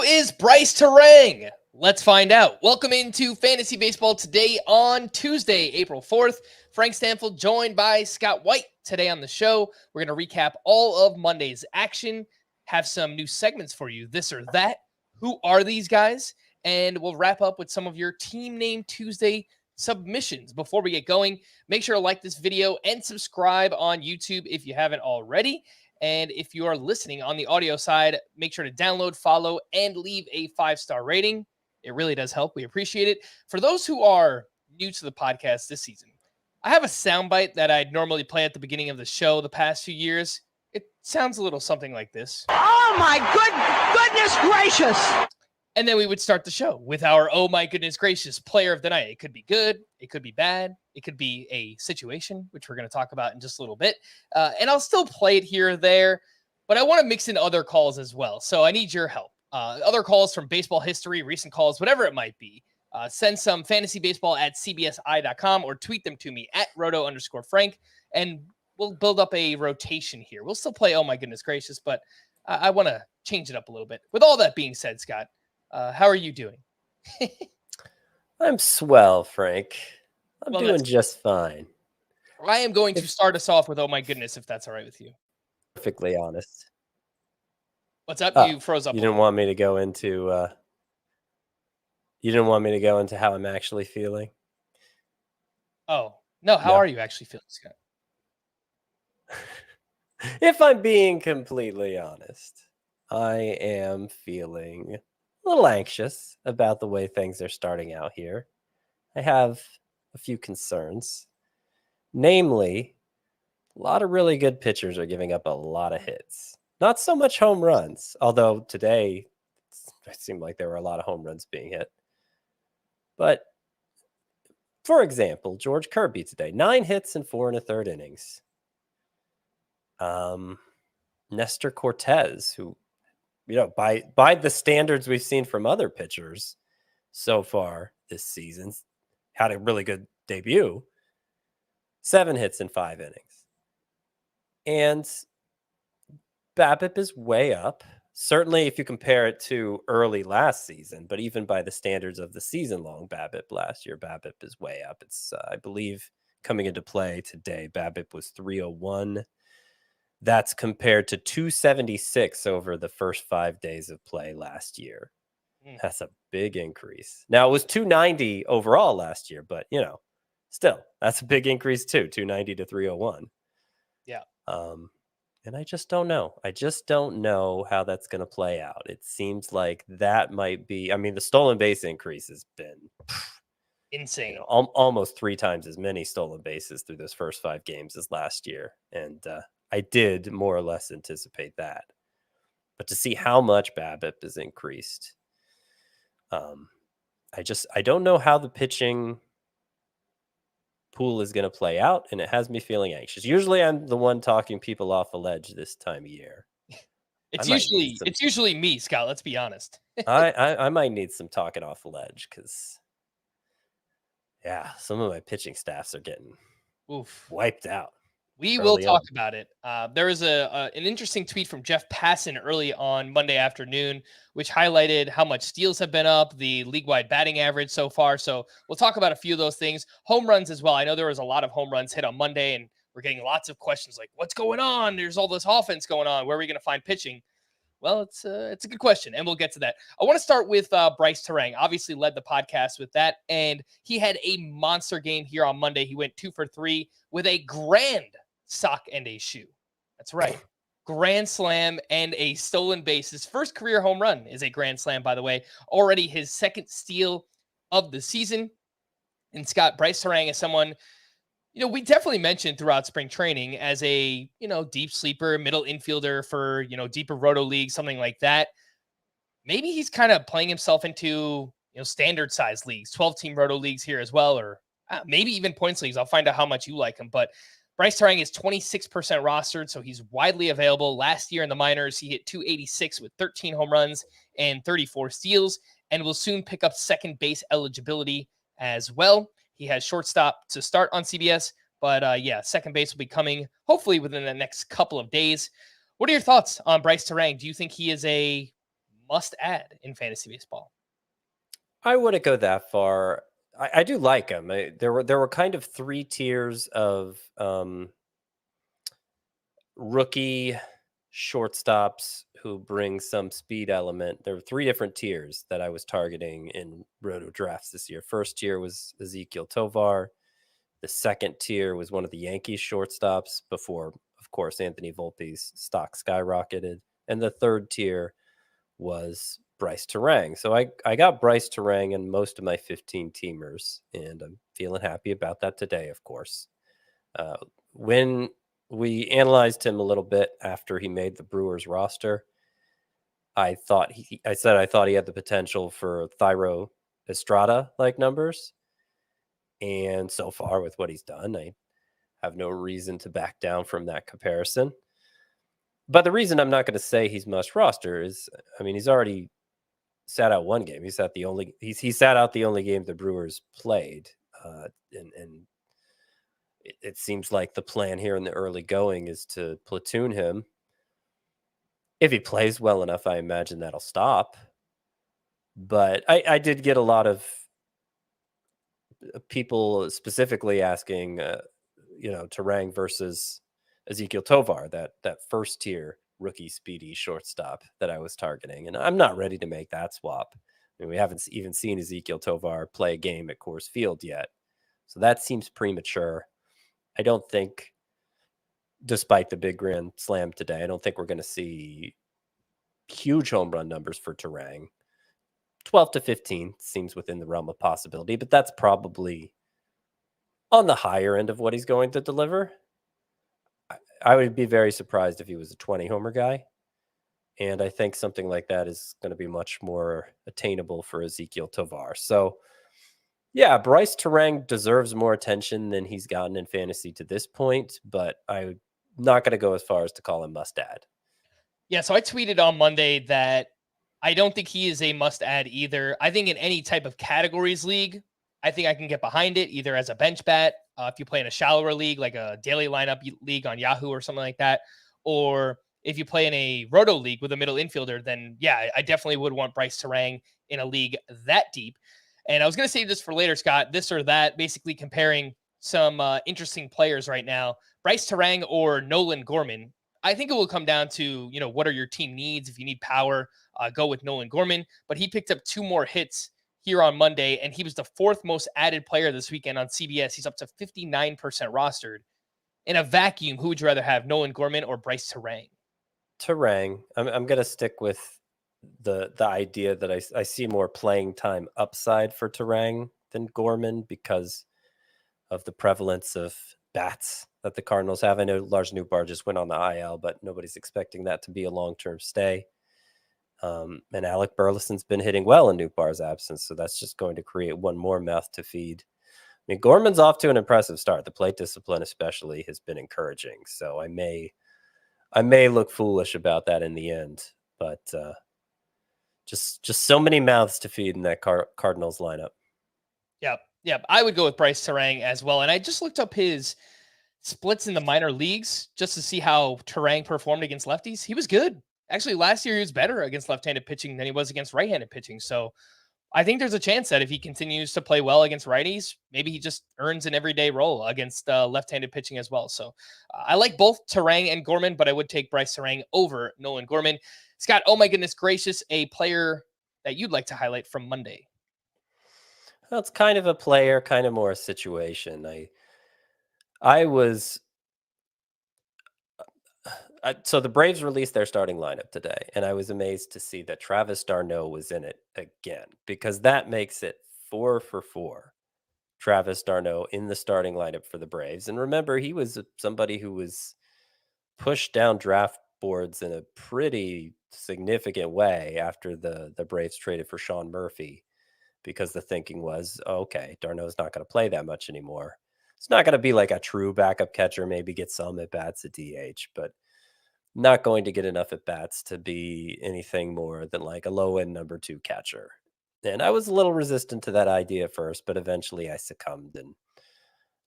is Brice Turang? Let's find out. Welcome into Fantasy Baseball today on Tuesday, April 4th. Frank Stampfl joined by Scott White today on the show. We're going to recap all of Monday's action, have some new segments for you, this or that. Who are these guys? And we'll wrap up with some of your Team Name Tuesday submissions. Before we get going, make sure to like this video and subscribe on YouTube if you haven't already. And if you are listening on the audio side, make sure to download, follow, and leave a 5-star rating. It really does help. We appreciate it. For those who are new to the podcast this season, I have a soundbite that I'd normally play at the beginning of the show the past few years. It sounds a little something like this. Oh my goodness gracious! And then we would start the show with our, oh my goodness gracious, player of the night. It could be good. It could be bad. It could be a situation, which we're going to talk about in just a little bit. And I'll still play it here or there, but I want to mix in other calls as well. So I need your help. Other calls from baseball history, recent calls, whatever it might be. Send some fantasybaseball@cbsi.com or tweet them to me at roto_Frank. And we'll build up a rotation here. We'll still play, oh my goodness gracious, but I want to change it up a little bit. With all that being said, Scott, how are you doing? I'm swell, Frank. I'm Well, doing just fine. I am going to start us off with, oh my goodness, if that's all right with you. Perfectly honest. What's up? You froze up. You didn't want me to go into how I'm actually feeling? Oh, no. How are you actually feeling, Scott? If I'm being completely honest, I am feeling a little anxious about the way things are starting out here. I have a few concerns. Namely, a lot of really good pitchers are giving up a lot of hits. Not so much home runs, although today it seemed like there were a lot of home runs being hit. But, for example, George Kirby today, 9 hits in 4 1/3 innings. Nestor Cortez, who, by the standards we've seen from other pitchers so far this season, had a really good debut. 7 hits in 5 innings. And BABIP is way up. Certainly if you compare it to early last season, but even by the standards of the season-long BABIP last year, BABIP is way up. It's, I believe, coming into play today, BABIP was 301. That's compared to 276 over the first 5 days of play last year. That's a big increase. Now, it was 290 overall last year, but, still, that's a big increase too, 290 to 301. Yeah. And I just don't know. I just don't know how that's going to play out. It seems like that might be, the stolen base increase has been insane. Almost 3 times as many stolen bases through those first 5 games as last year. And I did more or less anticipate that. But to see how much BABIP is increased, I don't know how the pitching pool is going to play out, and it has me feeling anxious. Usually I'm the one talking people off a ledge this time of year. It's usually me, Scott, let's be honest. I might need some talking off a ledge because, some of my pitching staffs are getting wiped out. We will talk about it. There was an interesting tweet from Jeff Passan early on Monday afternoon, which highlighted how much steals have been up, the league-wide batting average so far. So we'll talk about a few of those things. Home runs as well. I know there was a lot of home runs hit on Monday, and we're getting lots of questions like, what's going on? There's all this offense going on. Where are we going to find pitching? Well, it's a good question, and we'll get to that. I want to start with Brice Turang. Obviously led the podcast with that, and he had a monster game here on Monday. He went 2 for 3 with a grand sock and a shoe. That's right. Grand slam and a stolen base. His first career home run is a grand slam, by the way. Already his second steal of the season. And Scott, Brice Turang is someone, we definitely mentioned throughout spring training as a, deep sleeper, middle infielder for, deeper roto leagues, something like that. Maybe he's kind of playing himself into, standard size leagues, 12-team roto leagues here as well, or maybe even points leagues. I'll find out how much you like him, but Brice Turang is 26% rostered, so he's widely available. Last year in the minors, he hit 286 with 13 home runs and 34 steals, and will soon pick up second base eligibility as well. He has shortstop to start on CBS, but second base will be coming hopefully within the next couple of days. What are your thoughts on Brice Turang? Do you think he is a must add in fantasy baseball? I wouldn't go that far. I do like him. There were kind of 3 tiers of rookie shortstops who bring some speed element. There were 3 different tiers that I was targeting in roto drafts this year. First tier was Ezekiel Tovar. The second tier was one of the Yankees shortstops before, of course, Anthony Volpe's stock skyrocketed. And the third tier was Brice Turang. So I got Brice Turang in most of my 15 teamers, and I'm feeling happy about that today, of course. When we analyzed him a little bit after he made the Brewers roster, I thought he had the potential for Thairo Estrada like numbers. And so far with what he's done, I have no reason to back down from that comparison. But the reason I'm not going to say he's must roster is, I mean, he's already sat out one game. He sat out the only game the Brewers played, and it seems like the plan here in the early going is to platoon him. If he plays well enough, I imagine that'll stop. But I did get a lot of people specifically asking, Turang versus Ezekiel Tovar, that first tier rookie speedy shortstop that I was targeting. And I'm not ready to make that swap. I mean, we haven't even seen Ezekiel Tovar play a game at Coors Field yet. So that seems premature. I don't think, despite the big grand slam today, I don't think we're going to see huge home run numbers for Turang. 12 to 15 seems within the realm of possibility, but that's probably on the higher end of what he's going to deliver. I would be very surprised if he was a 20 homer guy. And I think something like that is going to be much more attainable for Ezekiel Tovar. So, yeah, Brice Turang deserves more attention than he's gotten in fantasy to this point, but I'm not going to go as far as to call him must add. Yeah, so I tweeted on Monday that I don't think he is a must add either. I think in any type of categories league, I think I can get behind it either as a bench bat, if you play in a shallower league, like a daily lineup league on Yahoo or something like that, or if you play in a roto league with a middle infielder, then yeah, I definitely would want Brice Turang in a league that deep. And I was going to save this for later, Scott, this or that, basically comparing some interesting players right now, Brice Turang or Nolan Gorman. I think it will come down to, what are your team needs? If you need power, go with Nolan Gorman. But he picked up 2 more hits here on Monday, and he was the 4th most added player this weekend on CBS. He's up to 59% rostered. In a vacuum, who would you rather have, Nolan Gorman or Brice Turang? Turang. I'm going to stick with the idea that I see more playing time upside for Turang than Gorman because of the prevalence of bats that the Cardinals have. I know Lars Nootbaar just went on the IL, but nobody's expecting that to be a long-term stay. And Alec Burleson's been hitting well in Nootbaar's absence, so that's just going to create one more mouth to feed. I mean, Gorman's off to an impressive start. The plate discipline especially has been encouraging, so I may look foolish about that in the end, but just so many mouths to feed in that Cardinals lineup. Yep. I would go with Brice Turang as well. And I just looked up his splits in the minor leagues just to see how Turang performed against lefties. He was good. Actually, last year he was better against left-handed pitching than he was against right-handed pitching. So I think there's a chance that if he continues to play well against righties, maybe he just earns an everyday role against left-handed pitching as well. So I like both Turang and Gorman, but I would take Brice Turang over Nolan Gorman. Scott, oh my goodness gracious, a player that you'd like to highlight from Monday. Well, it's kind of a player, kind of more a situation. So the Braves released their starting lineup today, and I was amazed to see that Travis d'Arnaud was in it again, because that makes it 4 for 4. Travis d'Arnaud in the starting lineup for the Braves. And remember, he was somebody who was pushed down draft boards in a pretty significant way after the Braves traded for Sean Murphy, because the thinking was, okay, d'Arnaud's not going to play that much anymore. It's not going to be like a true backup catcher, maybe get some at bats at DH, but not going to get enough at bats to be anything more than like a low end number 2 catcher. And I was a little resistant to that idea at first, but eventually I succumbed. And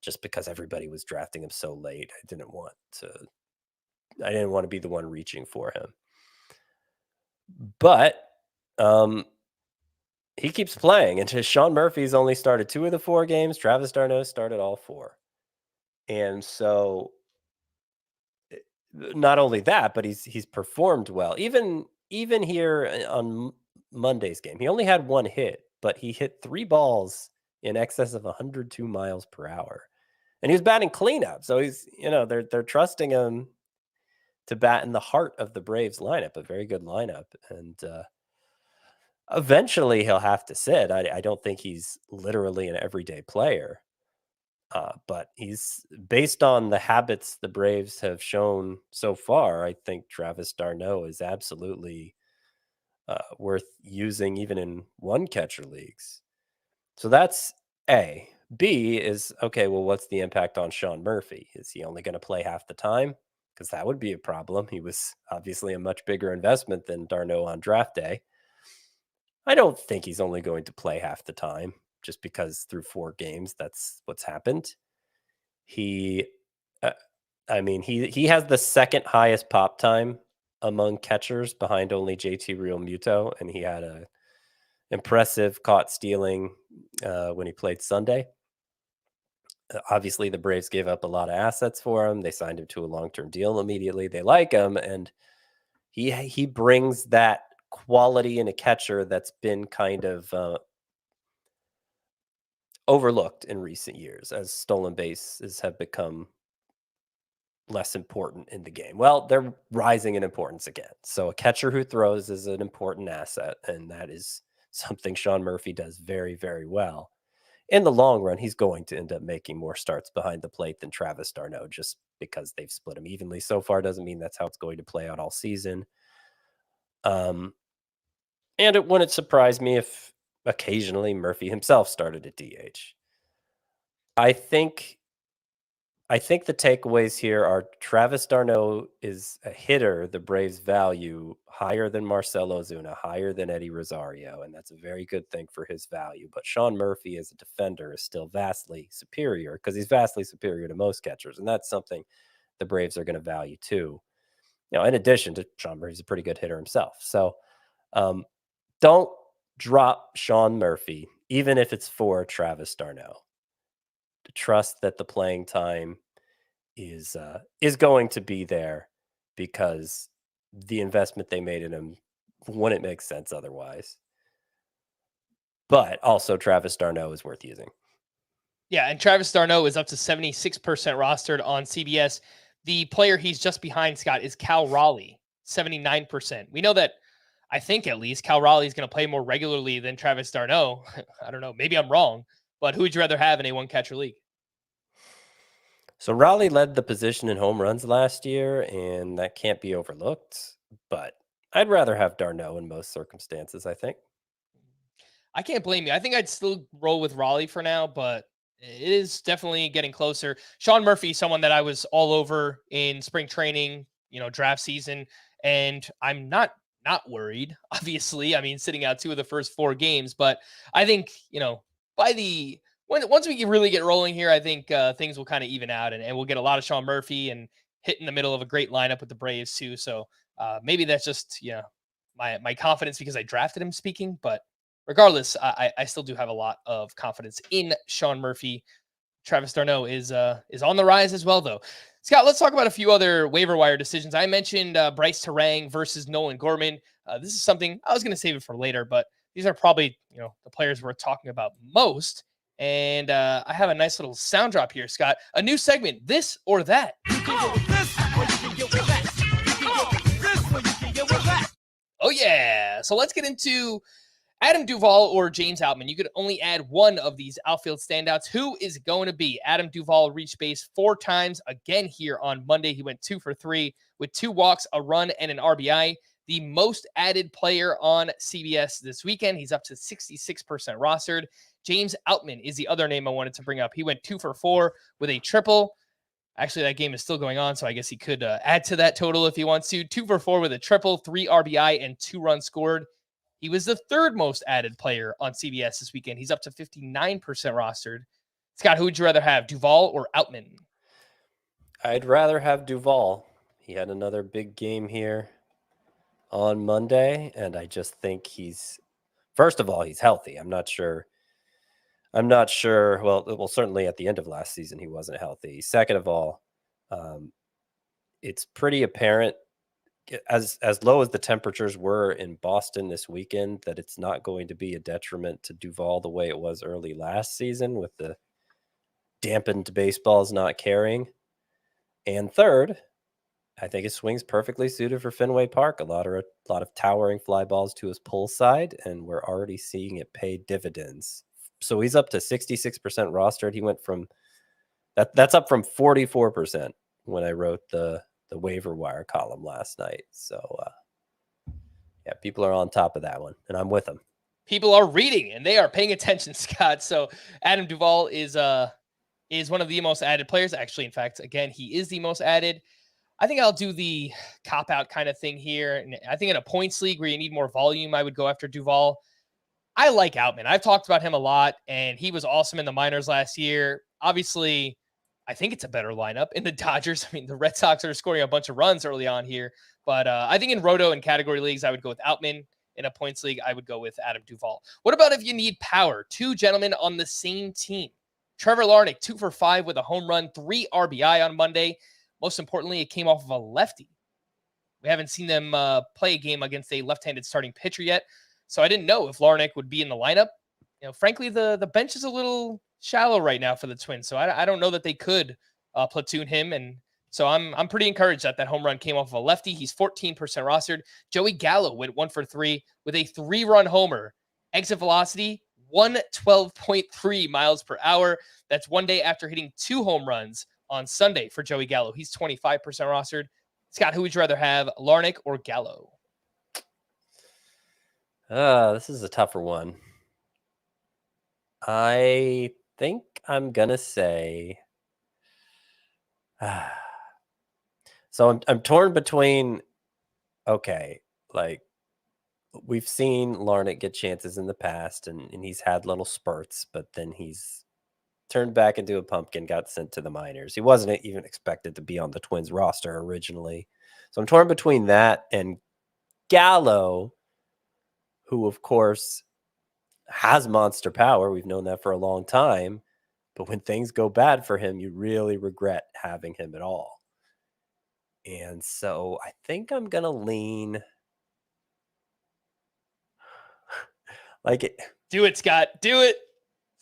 just because everybody was drafting him so late, I didn't want to be the one reaching for him. But He keeps playing, and Sean Murphy's only started 2 of the 4 games. Travis d'Arnaud started all 4. And so not only that, but he's performed well. Even here on Monday's game, he only had 1 hit, but he hit 3 balls in excess of 102 miles per hour. And he was batting cleanup. So he's, they're trusting him to bat in the heart of the Braves lineup, a very good lineup. And eventually he'll have to sit. I don't think he's literally an everyday player. But he's, based on the habits the Braves have shown so far, I think Travis d'Arnaud is absolutely worth using even in 1-catcher leagues. So that's A. B is, okay, well, what's the impact on Sean Murphy? Is he only going to play half the time? Because that would be a problem. He was obviously a much bigger investment than d'Arnaud on draft day. I don't think he's only going to play half the time, just because through 4 games, that's what's happened. He has the second highest pop time among catchers, behind only JT Realmuto, and he had a impressive caught stealing when he played Sunday. Obviously, the Braves gave up a lot of assets for him. They signed him to a long-term deal immediately. They like him, and he brings that quality in a catcher that's been kind of overlooked in recent years as stolen bases have become less important in the game. Well, they're rising in importance again. So a catcher who throws is an important asset, and that is something Sean Murphy does very, very well. In the long run, he's going to end up making more starts behind the plate than Travis d'Arnaud, just because they've split him evenly so far. Doesn't mean that's how it's going to play out all season. And it wouldn't surprise me if occasionally Murphy himself started at DH. I think the takeaways here are Travis d'Arnaud is a hitter the Braves value higher than Marcell Ozuna, higher than Eddie Rosario, and that's a very good thing for his value. But Sean Murphy as a defender is still vastly superior, because he's vastly superior to most catchers, and that's something the Braves are going to value too. In addition to Sean Murphy's a pretty good hitter himself. So don't drop Sean Murphy, even if it's for Travis d'Arnaud. To trust that the playing time is going to be there, because the investment they made in him wouldn't make sense otherwise. But also Travis d'Arnaud is worth using. Yeah, and Travis d'Arnaud is up to 76% rostered on CBS. The player he's just behind, Scott, is Cal Raleigh, 79%. We know that, I think at least, Cal Raleigh is going to play more regularly than Travis d'Arnaud. I don't know. Maybe I'm wrong. But who would you rather have in a 1-catcher league? So Raleigh led the position in home runs last year, and that can't be overlooked. But I'd rather have d'Arnaud in most circumstances, I think. I can't blame you. I think I'd still roll with Raleigh for now, but it is definitely getting closer. Sean Murphy, someone that I was all over in spring training, draft season, and I'm not worried, obviously. I mean, sitting out 2 of the first 4 games, but I think, once we really get rolling here, I think things will kind of even out, and we'll get a lot of Sean Murphy and hit in the middle of a great lineup with the Braves too. So maybe that's just, my confidence because I drafted him speaking, but regardless, I still do have a lot of confidence in Sean Murphy. Travis d'Arnaud is on the rise as well, though. Scott, let's talk about a few other waiver wire decisions. I mentioned Brice Turang versus Nolan Gorman. This is something I was going to save it for later, but these are probably the players we're talking about most. And I have a nice little sound drop here, Scott. A new segment, This or That. Oh, yeah. So let's get into Adam Duvall or James Outman. You could only add one of these outfield standouts. Who is going to be? Adam Duvall reached base 4 times again here on Monday. He went 2 for 3 with 2 walks, a run, and an RBI. The most added player on CBS this weekend. He's up to 66% rostered. James Outman is the other name I wanted to bring up. He went 2 for 4 with a triple. Actually, that game is still going on, so I guess he could add to that total if he wants to. 2 for 4 with a triple, 3 RBI, and 2 runs scored. He was the 3rd most added player on CBS this weekend. He's up to 59% rostered. Scott, who would you rather have, Duvall or Outman? I'd rather have Duvall. He had another big game here. on Monday, and I just think first of all, he's healthy. I'm not sure. Well, certainly at the end of last season, he wasn't healthy. Second of all, it's pretty apparent as low as the temperatures were in Boston this weekend that it's not going to be a detriment to Duvall the way it was early last season with the dampened baseballs not carrying. And third, I think his swing's perfectly suited for Fenway Park. A lot of towering fly balls to his pull side, and we're already seeing it pay dividends. So he's up to 66% rostered. He went from that's up from 44% when I wrote the waiver wire column last night. So yeah, people are on top of that one, and I'm with them. People are reading and they are paying attention, Scott. So Adam Duvall is one of the most added players. Actually, in fact, again, he is the most added. I think I'll do the cop-out kind of thing here. And I think in a points league where you need more volume, I would go after Duvall. I like Outman. I've talked about him a lot, and he was awesome in the minors last year. Obviously, I think it's a better lineup in the Dodgers. I mean, the Red Sox are scoring a bunch of runs early on here. But I think in Roto and category leagues, I would go with Outman. In a points league, I would go with Adam Duvall. What about if you need power? Two gentlemen on the same team. Trevor Larnach, 2 for 5 with a home run, 3 RBI on Monday. Most importantly, it came off of a lefty. We haven't seen them play a game against a left-handed starting pitcher yet, so I didn't know if Larnach would be in the lineup. You know, frankly, the bench is a little shallow right now for the Twins, so I don't know that they could platoon him, and so I'm pretty encouraged that home run came off of a lefty. He's 14% rostered. Joey Gallo went 1 for 3 with a 3-run homer. Exit velocity 112.3 miles per hour. That's one day after hitting 2 home runs on Sunday for Joey Gallo. He's 25% rostered. Scott, who would you rather have, Larnach or Gallo? This is a tougher one. I think I'm going to say... So I'm torn between, okay, like we've seen Larnach get chances in the past and he's had little spurts, but then he's turned back into a pumpkin, got sent to the minors. He wasn't even expected to be on the Twins roster originally. So I'm torn between that and Gallo, who of course has monster power. We've known that for a long time, but when things go bad for him, you really regret having him at all. And so I think I'm going to lean like it. Do it, Scott. Do it.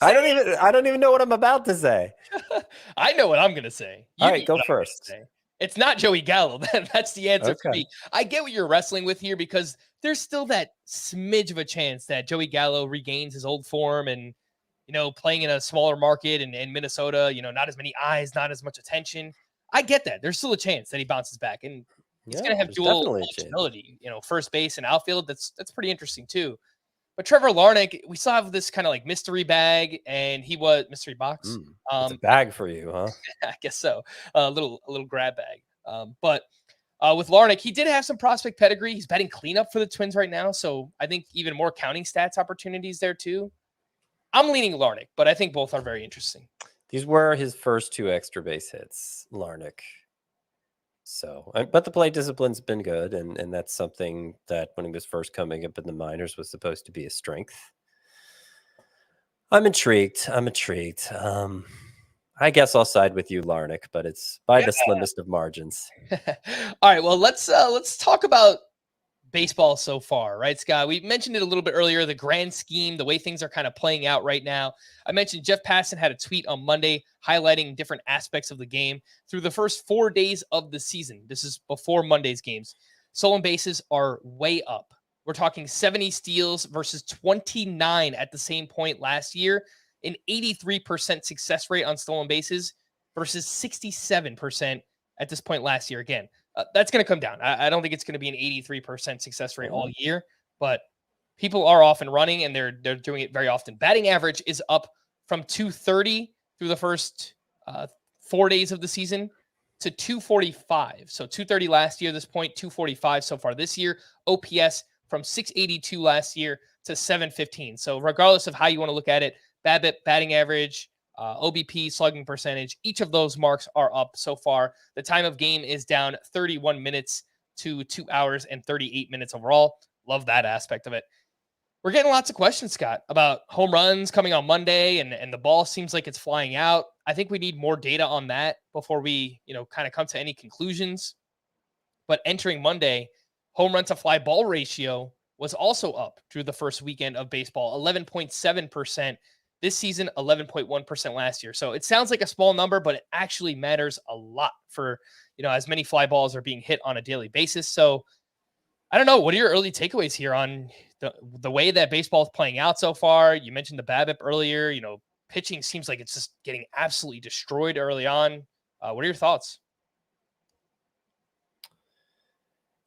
I don't even know what I'm about to say. I know what I'm going to say. All right, go first. It's not Joey Gallo. That's the answer for Okay. me. I get what you're wrestling with here because there's still that smidge of a chance that Joey Gallo regains his old form and, you know, playing in a smaller market and in Minnesota, you know, not as many eyes, not as much attention. I get that. There's still a chance that he bounces back, and he's going to have dual eligibility, you know, first base and outfield. That's pretty interesting too. But Trevor Larnach, we still have this kind of like mystery bag, and he was mystery box. It's a bag for you, huh? I guess so. A little grab bag. But with Larnach, he did have some prospect pedigree. He's batting cleanup for the Twins right now, so I think even more counting stats opportunities there too. I'm leaning Larnach, but I think both are very interesting. These were his first 2 extra base hits, Larnach. So, but the play discipline's been good, and that's something that when he was first coming up in the minors was supposed to be a strength. I'm intrigued. I guess I'll side with you, Larnach, but it's by the slimmest of margins. All right, well, let's talk about baseball so far, right, Scott? We mentioned it a little bit earlier, the grand scheme, the way things are kind of playing out right now. I mentioned Jeff Passan had a tweet on Monday highlighting different aspects of the game through the first 4 days of the season. This is before Monday's games. Stolen bases are way up. We're talking 70 steals versus 29 at the same point last year, an 83% success rate on stolen bases versus 67% at this point last year. Again, that's going to come down. I don't think it's going to be an 83% success rate all year, but people are off and running, and they're doing it very often. Batting average is up from 230 through the first 4 days of the season to 245. So 230 last year, this point, 245 so far this year. OPS from 682 last year to 715. So regardless of how you want to look at it, BABIP, batting average, OBP, slugging percentage, each of those marks are up so far. The time of game is down 31 minutes to 2 hours and 38 minutes overall. Love that aspect of it. We're getting lots of questions, Scott, about home runs coming on Monday, and the ball seems like it's flying out. I think we need more data on that before we, kind of come to any conclusions. But entering Monday, home run to fly ball ratio was also up through the first weekend of baseball, 11.7% this season, 11.1% last year. So it sounds like a small number, but it actually matters a lot for, as many fly balls are being hit on a daily basis. So I don't know. What are your early takeaways here on the way that baseball is playing out so far? You mentioned the BABIP earlier. Pitching seems like it's just getting absolutely destroyed early on. What are your thoughts?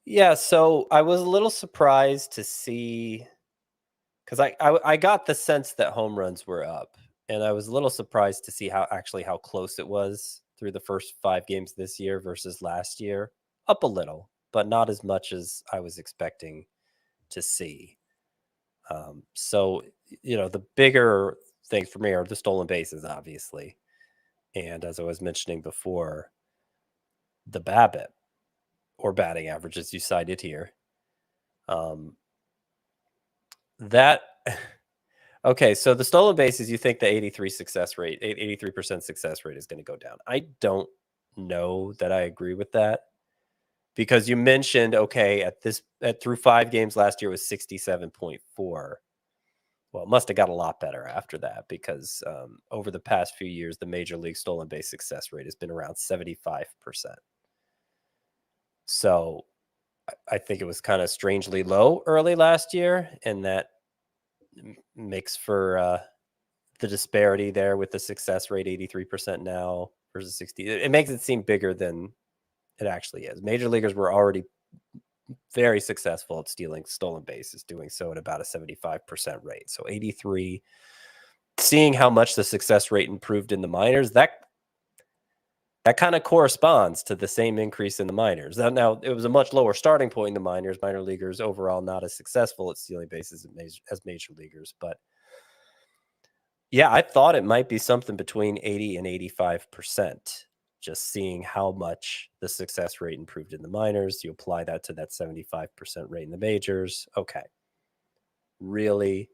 Yeah, so I was a little surprised to see, because I got the sense that home runs were up, and I was a little surprised to see how close it was through the first 5 games this year versus last year. Up a little, but not as much as I was expecting to see. So, the bigger thing for me are the stolen bases, obviously. And as I was mentioning before, the BABIP, or batting average, as you cited here. Okay, so the stolen bases, you think the 83% success rate is going to go down. I don't know that I agree with that, because you mentioned, okay, through 5 games last year was 67.4. Well, it must have got a lot better after that, because over the past few years, the major league stolen base success rate has been around 75%. So I think it was kind of strangely low early last year, and that makes for the disparity there with the success rate, 83% now versus 60. It makes it seem bigger than it actually is. Major leaguers were already very successful at stealing stolen bases, doing so at about a 75% rate. So 83, seeing how much the success rate improved in the minors, that kind of corresponds to the same increase in the minors. Now, it was a much lower starting point in the minors. Minor leaguers overall not as successful at stealing bases as major leaguers. But yeah, I thought it might be something between 80 and 85%, just seeing how much the success rate improved in the minors. You apply that to that 75% rate in the majors. Okay. Really,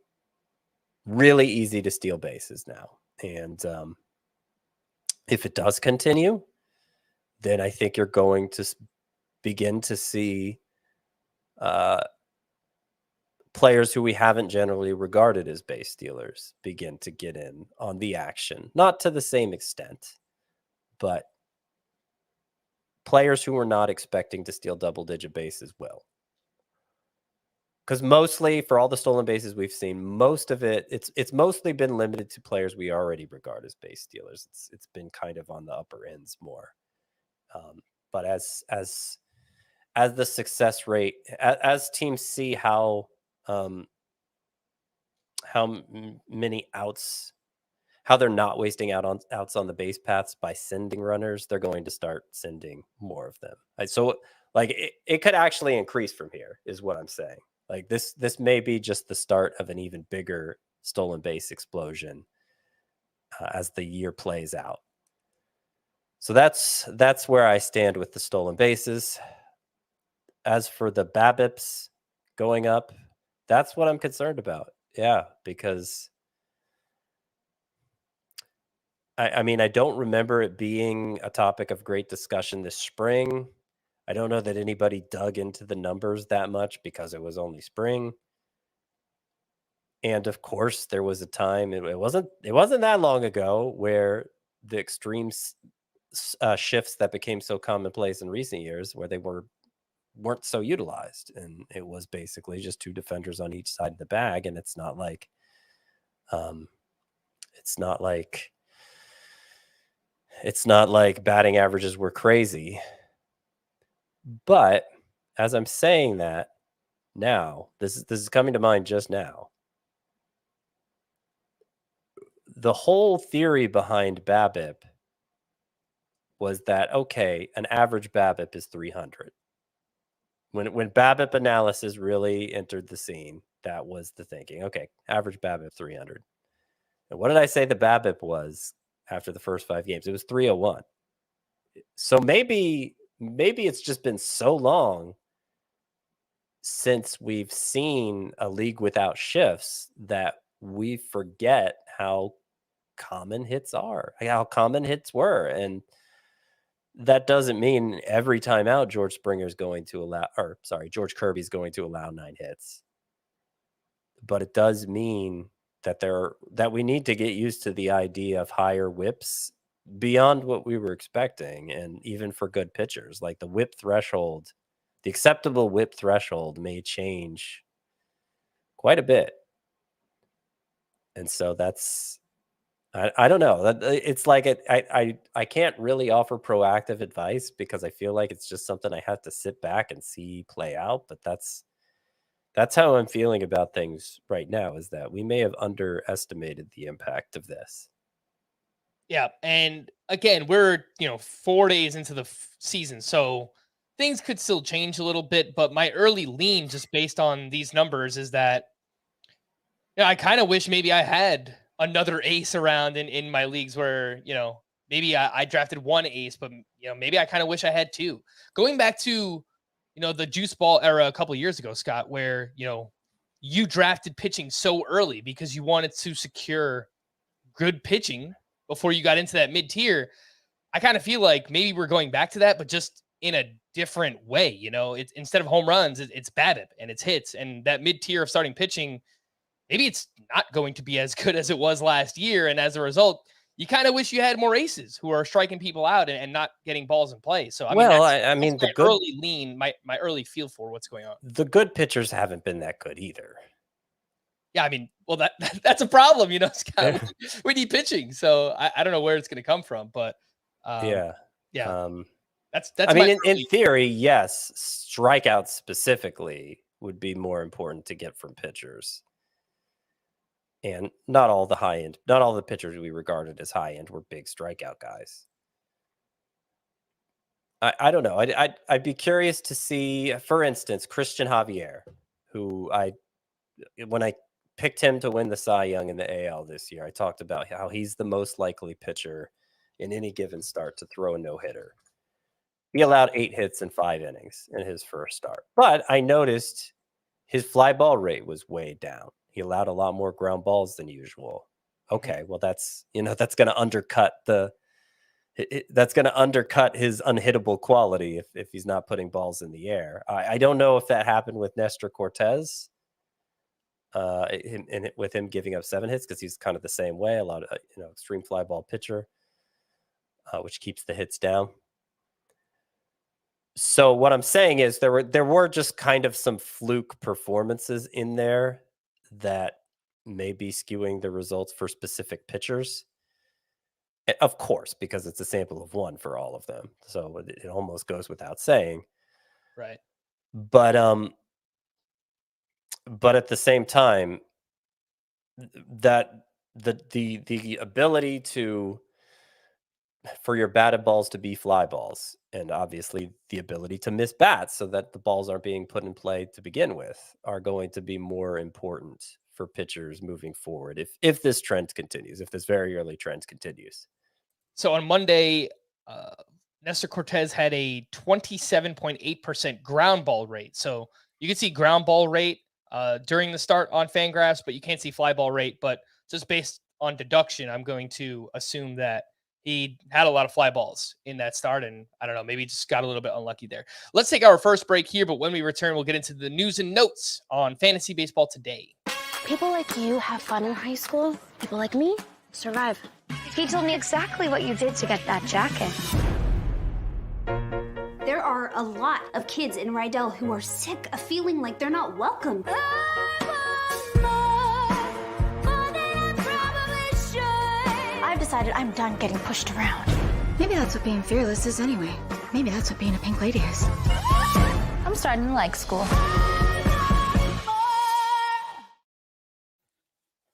really easy to steal bases now. And if it does continue, then I think you're going to begin to see players who we haven't generally regarded as base stealers begin to get in on the action. Not to the same extent, but players who are not expecting to steal double-digit bases will. Because mostly, for all the stolen bases we've seen, most of it's mostly been limited to players we already regard as base stealers. It's been kind of on the upper ends more. But as the success rate, as teams see how many outs, how they're not wasting outs on the base paths by sending runners, they're going to start sending more of them. So like it could actually increase from here, is what I'm saying. Like this may be just the start of an even bigger stolen base explosion as the year plays out. So that's where I stand with the stolen bases. As for the BABIPs going up, that's what I'm concerned about. Yeah, because I mean, I don't remember it being a topic of great discussion this spring. I don't know that anybody dug into the numbers that much because it was only spring. And of course, there was a time, it wasn't that long ago, where the extreme shifts that became so commonplace in recent years, where they weren't so utilized, and it was basically just 2 defenders on each side of the bag. And it's not like batting averages were crazy. But as I'm saying that now, this is coming to mind just now. The whole theory behind BABIP was that, okay, an average BABIP is 300. When BABIP analysis really entered the scene, that was the thinking. Okay, average BABIP 300. And what did I say the BABIP was after the first 5 games? It was 301. So maybe it's just been so long since we've seen a league without shifts that we forget how common hits are, how common hits were. And that doesn't mean every time out George Kirby's going to allow 9 hits. But it does mean that we need to get used to the idea of higher whips beyond what we were expecting. And even for good pitchers, like the acceptable whip threshold may change quite a bit. And so I don't know. It's like I can't really offer proactive advice because I feel like it's just something I have to sit back and see play out. But that's how I'm feeling about things right now, is that we may have underestimated the impact of this. Yeah. And again, we're, 4 days into the season, so things could still change a little bit. But my early lean, just based on these numbers, is that I kind of wish maybe I had another ace around in my leagues where, maybe I drafted one ace, but, maybe I kind of wish I had two. Going back to, the juice ball era a couple of years ago, Scott, where, you drafted pitching so early because you wanted to secure good pitching before you got into that mid-tier. I kind of feel like maybe we're going back to that, but just in a different way. It's instead of home runs, it's BABIP and it's hits, and that mid-tier of starting pitching, maybe it's not going to be as good as it was last year. And as a result, you kind of wish you had more aces who are striking people out and not getting balls in play. So, I mean, the early lean, my early feel for what's going on. The good pitchers haven't been that good either. Yeah, I mean, well, that's a problem, Scott. We need pitching, so I don't know where it's going to come from, but yeah. That's. I mean, in theory, yes, strikeouts specifically would be more important to get from pitchers, and not all the pitchers we regarded as high end were big strikeout guys. I don't know. I'd be curious to see, for instance, Christian Javier, who when I picked him to win the Cy Young in the AL this year, I talked about how he's the most likely pitcher in any given start to throw a no-hitter. He allowed 8 hits in 5 innings in his first start. But I noticed his fly ball rate was way down. He allowed a lot more ground balls than usual. Okay, well that's going to undercut his unhittable quality if he's not putting balls in the air. I don't know if that happened with Nestor Cortez. With him giving up 7 hits, because he's kind of the same way, a lot of extreme fly ball pitcher, which keeps the hits down. So what I'm saying is there were just kind of some fluke performances in there that may be skewing the results for specific pitchers. Of course, because it's a sample of 1 for all of them, so it almost goes without saying. Right. But at the same time, that the ability for your batted balls to be fly balls, and obviously the ability to miss bats so that the balls aren't being put in play to begin with, are going to be more important for pitchers moving forward if this trend continues, if this very early trend continues. So on Monday, Nestor Cortez had a 27.8% ground ball rate. So you can see ground ball rate during the start on Fangraphs, but you can't see fly ball rate. But just based on deduction, I'm going to assume that he had a lot of fly balls in that start, and I don't know, maybe just got a little bit unlucky there. Let's take our first break here, but when we return, we'll get into the news and notes on Fantasy Baseball Today. People like you have fun in high school. People like me survive. He told me exactly what you did to get that jacket. There are a lot of kids in Rydell who are sick of feeling like they're not welcome. I've decided I'm done getting pushed around. Maybe that's what being fearless is anyway. Maybe that's what being a pink lady is. I'm starting to like school.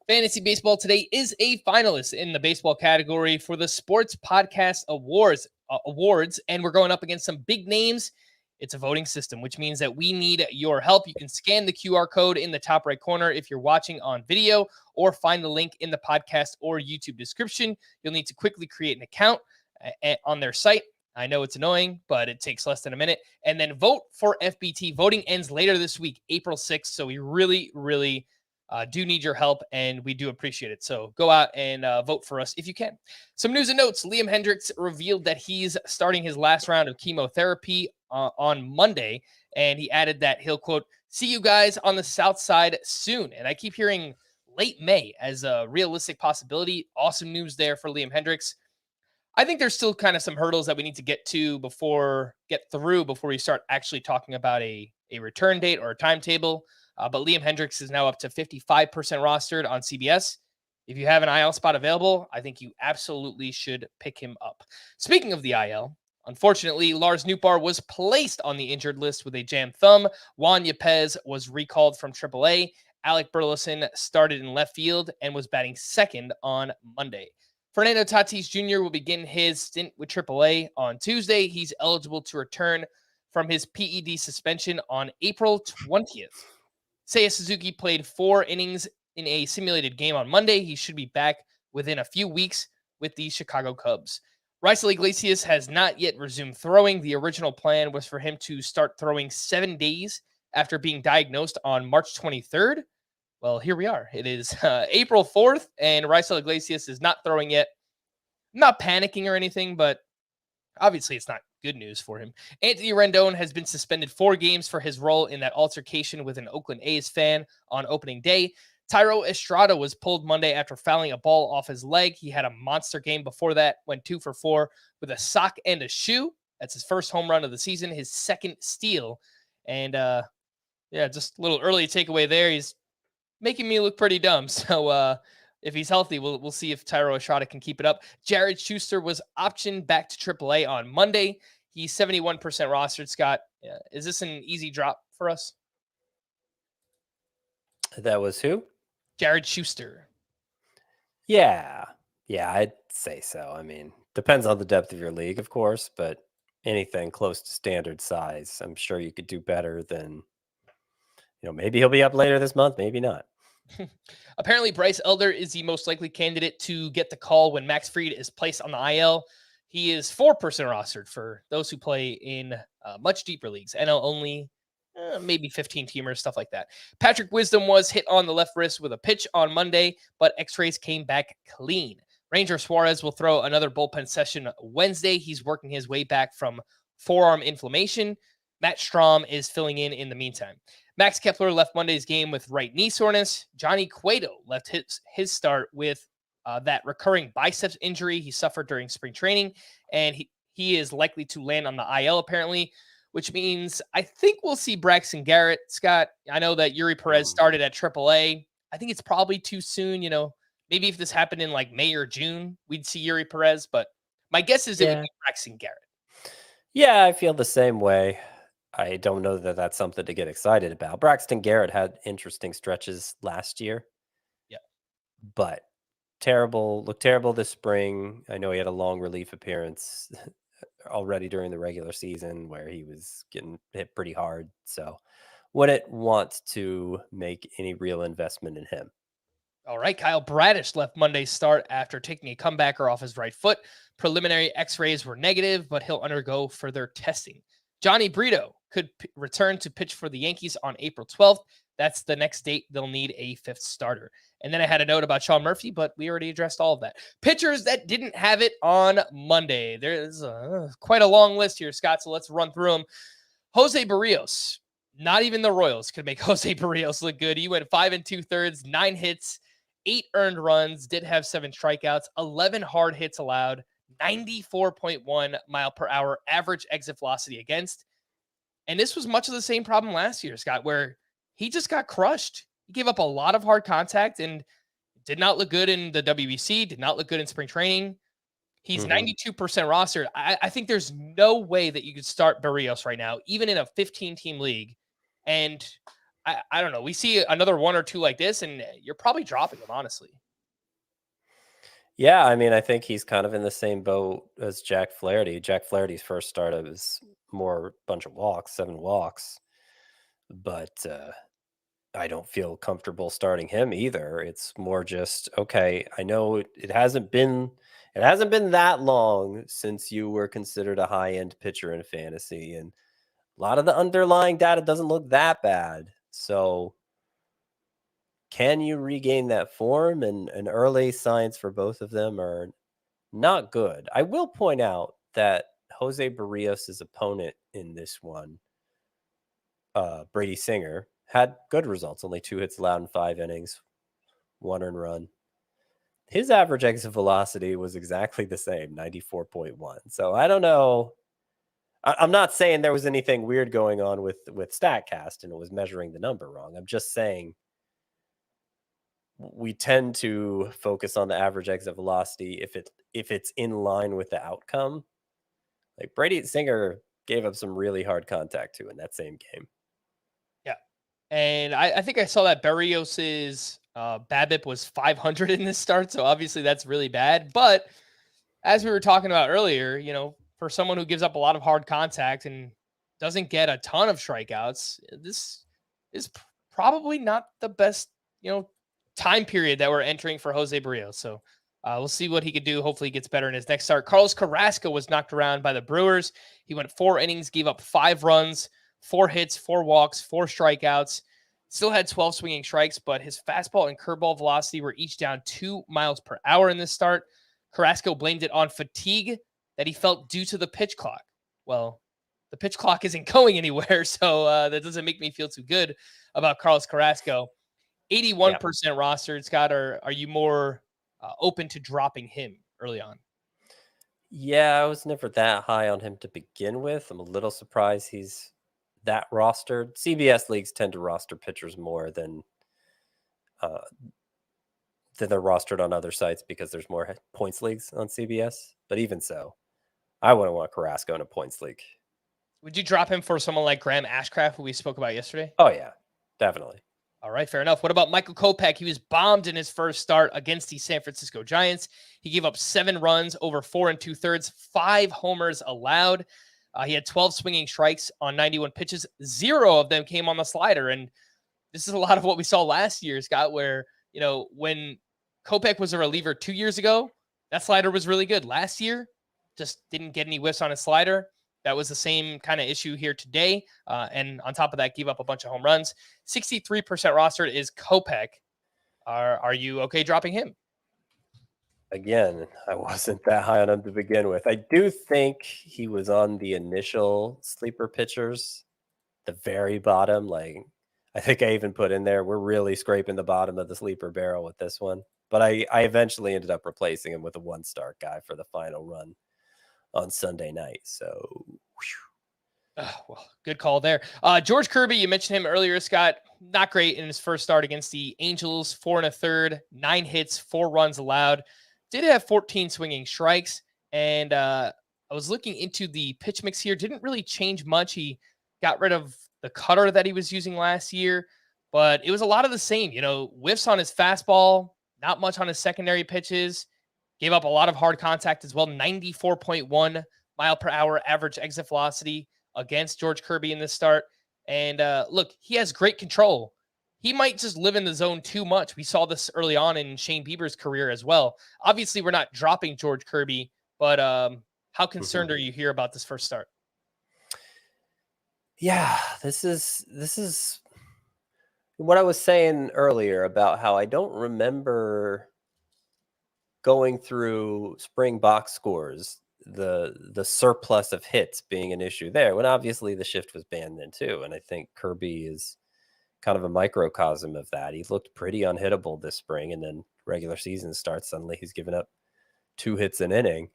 Fantasy Baseball Today is a finalist in the baseball category for the Sports Podcast Awards, and we're going up against some big names. It's a voting system, which means that we need your help. You can scan the QR code in the top right corner if you're watching on video, or find the link in the podcast or YouTube description. You'll need to quickly create an account on their site. I know it's annoying, but it takes less than a minute. And then vote for FBT. Voting ends later this week, April 6th. So we really, really do need your help, and we do appreciate it. So go out and vote for us if you can. Some news and notes. Liam Hendriks revealed that he's starting his last round of chemotherapy on Monday, and he added that he'll, quote, see you guys on the south side soon. And I keep hearing late May as a realistic possibility. Awesome news there for Liam Hendriks. I think there's still kind of some hurdles that we need to get through before we start actually talking about a return date or a timetable. But Liam Hendriks is now up to 55% rostered on CBS. If you have an IL spot available, I think you absolutely should pick him up. Speaking of the IL, unfortunately, Lars Nootbaar was placed on the injured list with a jammed thumb. Juan Yepez was recalled from AAA. Alec Burleson started in left field and was batting second on Monday. Fernando Tatis Jr. will begin his stint with AAA on Tuesday. He's eligible to return from his PED suspension on April 20th. Seiya Suzuki played 4 innings in a simulated game on Monday. He should be back within a few weeks with the Chicago Cubs. Raisel Iglesias has not yet resumed throwing. The original plan was for him to start throwing 7 days after being diagnosed on March 23rd. Well, here we are. It is April 4th, and Raisel Iglesias is not throwing yet. I'm not panicking or anything, but obviously it's not good news for him. Anthony Rendon has been suspended 4 games for his role in that altercation with an Oakland A's fan on opening day. Thairo Estrada was pulled Monday after fouling a ball off his leg. He had a monster game before that, went 2 for 4 with a sock and a shoe. That's his first home run of the season, his second steal. And just a little early takeaway there. He's making me look pretty dumb. So if he's healthy, we'll see if Thairo Estrada can keep it up. Jared Schuster was optioned back to AAA on Monday. He's 71% rostered. Scott, is this an easy drop for us? That was who? Jared Schuster. Yeah, I'd say so. I mean, depends on the depth of your league, of course, but anything close to standard size, I'm sure you could do better than, maybe he'll be up later this month, maybe not. Apparently, Bryce Elder is the most likely candidate to get the call when Max Fried is placed on the IL. He is 4% rostered for those who play in much deeper leagues, NL only, maybe 15-teamers, stuff like that. Patrick Wisdom was hit on the left wrist with a pitch on Monday, but x-rays came back clean. Ranger Suarez will throw another bullpen session Wednesday. He's working his way back from forearm inflammation. Matt Strahm is filling in the meantime. Max Kepler left Monday's game with right knee soreness. Johnny Cueto left his start with that recurring biceps injury he suffered during spring training, and he is likely to land on the IL apparently, which means I think we'll see Braxton Garrett. Scott, I know that Yuri Perez started at AAA. I think it's probably too soon. Maybe if this happened in like May or June, we'd see Yuri Perez, but my guess is it would be Braxton Garrett. Yeah, I feel the same way. I don't know that that's something to get excited about. Braxton Garrett had interesting stretches last year. Yeah. But looked terrible this spring. I know he had a long relief appearance already during the regular season where he was getting hit pretty hard. So wouldn't want to make any real investment in him. All right, Kyle Bradish left Monday's start after taking a comebacker off his right foot. Preliminary x-rays were negative, but he'll undergo further testing. Johnny Brito could return to pitch for the Yankees on April 12th. That's the next date they'll need a 5th starter. And then I had a note about Sean Murphy, but we already addressed all of that. Pitchers that didn't have it on Monday. There's quite a long list here, Scott, so let's run through them. Jose Berrios. Not even the Royals could make Jose Berrios look good. He went 5 2/3, 9 hits, 8 earned runs, did have 7 strikeouts, 11 hard hits allowed, 94.1 mile per hour average exit velocity against. And this was much of the same problem last year, Scott, where he just got crushed. He gave up a lot of hard contact and did not look good in the WBC, did not look good in spring training. He's 92% rostered. I think there's no way that you could start Berrios right now, even in a 15-team league. And I don't know. We see another 1 or 2 like this, and you're probably dropping him, honestly. Yeah, I mean, I think he's kind of in the same boat as Jack Flaherty. Jack Flaherty's first start was more bunch of walks, 7 walks. But I don't feel comfortable starting him either. It's more just, okay, I know it hasn't been that long since you were considered a high-end pitcher in fantasy, and a lot of the underlying data doesn't look that bad. So can you regain that form? And early signs for both of them are not good. I will point out that Jose Berrios' opponent in this one, Brady Singer, had good results. Only 2 hits allowed in 5 innings, 1 earned run. His average exit velocity was exactly the same, 94.1. So I don't know. I'm not saying there was anything weird going on with StatCast and it was measuring the number wrong. I'm just saying we tend to focus on the average exit velocity if it's in line with the outcome. Like Brady Singer gave up some really hard contact too in that same game. Yeah. And I think I saw that Berrios's BABIP was 500 in this start. So obviously that's really bad. But as we were talking about earlier, for someone who gives up a lot of hard contact and doesn't get a ton of strikeouts, this is probably not the best, time period that we're entering for Jose Berrios. So we'll see what he could do. Hopefully he gets better in his next start. Carlos Carrasco was knocked around by the Brewers. He went 4 innings, gave up 5 runs, 4 hits, 4 walks, 4 strikeouts. Still had 12 swinging strikes, but his fastball and curveball velocity were each down 2 miles per hour in this start. Carrasco blamed it on fatigue that he felt due to the pitch clock. Well, the pitch clock isn't going anywhere, so that doesn't make me feel too good about Carlos Carrasco. 81% rostered. Scott, are you more open to dropping him early on? Yeah, I was never that high on him to begin with. I'm a little surprised he's that rostered. CBS leagues tend to roster pitchers more than they're rostered on other sites because there's more points leagues on CBS. But even so, I wouldn't want Carrasco in a points league. Would you drop him for someone like Graham Ashcraft, who we spoke about yesterday? Oh, yeah, definitely. All right, fair enough. What about Michael Kopech? He was bombed in his first start against the San Francisco Giants. He gave up 7 runs over 4 2/3, 5 homers allowed. He had 12 swinging strikes on 91 pitches. 0 of them came on the slider. And this is a lot of what we saw last year, Scott, where, when Kopech was a reliever 2 years ago, that slider was really good. Last year, just didn't get any whiffs on his slider. That was the same kind of issue here today. And on top of that, gave up a bunch of home runs. 63% rostered is Kopech. Are you okay dropping him? Again, I wasn't that high on him to begin with. I do think he was on the initial sleeper pitchers, the very bottom. Like, I think I even put in there, we're really scraping the bottom of the sleeper barrel with this one. But I eventually ended up replacing him with a 1-start guy for the final run on Sunday night. So, well, good call there. George Kirby, you mentioned him earlier, Scott. Not great in his first start against the Angels. 4 1/3, 9 hits, 4 runs allowed. Did have 14 swinging strikes. And I was looking into the pitch mix here. Didn't really change much. He got rid of the cutter that he was using last year, but it was a lot of the same. Whiffs on his fastball, not much on his secondary pitches. Gave up a lot of hard contact as well. 94.1 mile per hour average exit velocity against George Kirby in this start. And look, he has great control. He might just live in the zone too much. We saw this early on in Shane Bieber's career as well. Obviously, we're not dropping George Kirby, but how concerned are you here about this first start? Yeah, this is what I was saying earlier about how I don't remember going through spring box scores, the surplus of hits being an issue there, when obviously the shift was banned then too. And I think Kirby is kind of a microcosm of that. He looked pretty unhittable this spring, and then regular season starts, suddenly he's given up 2 hits an inning.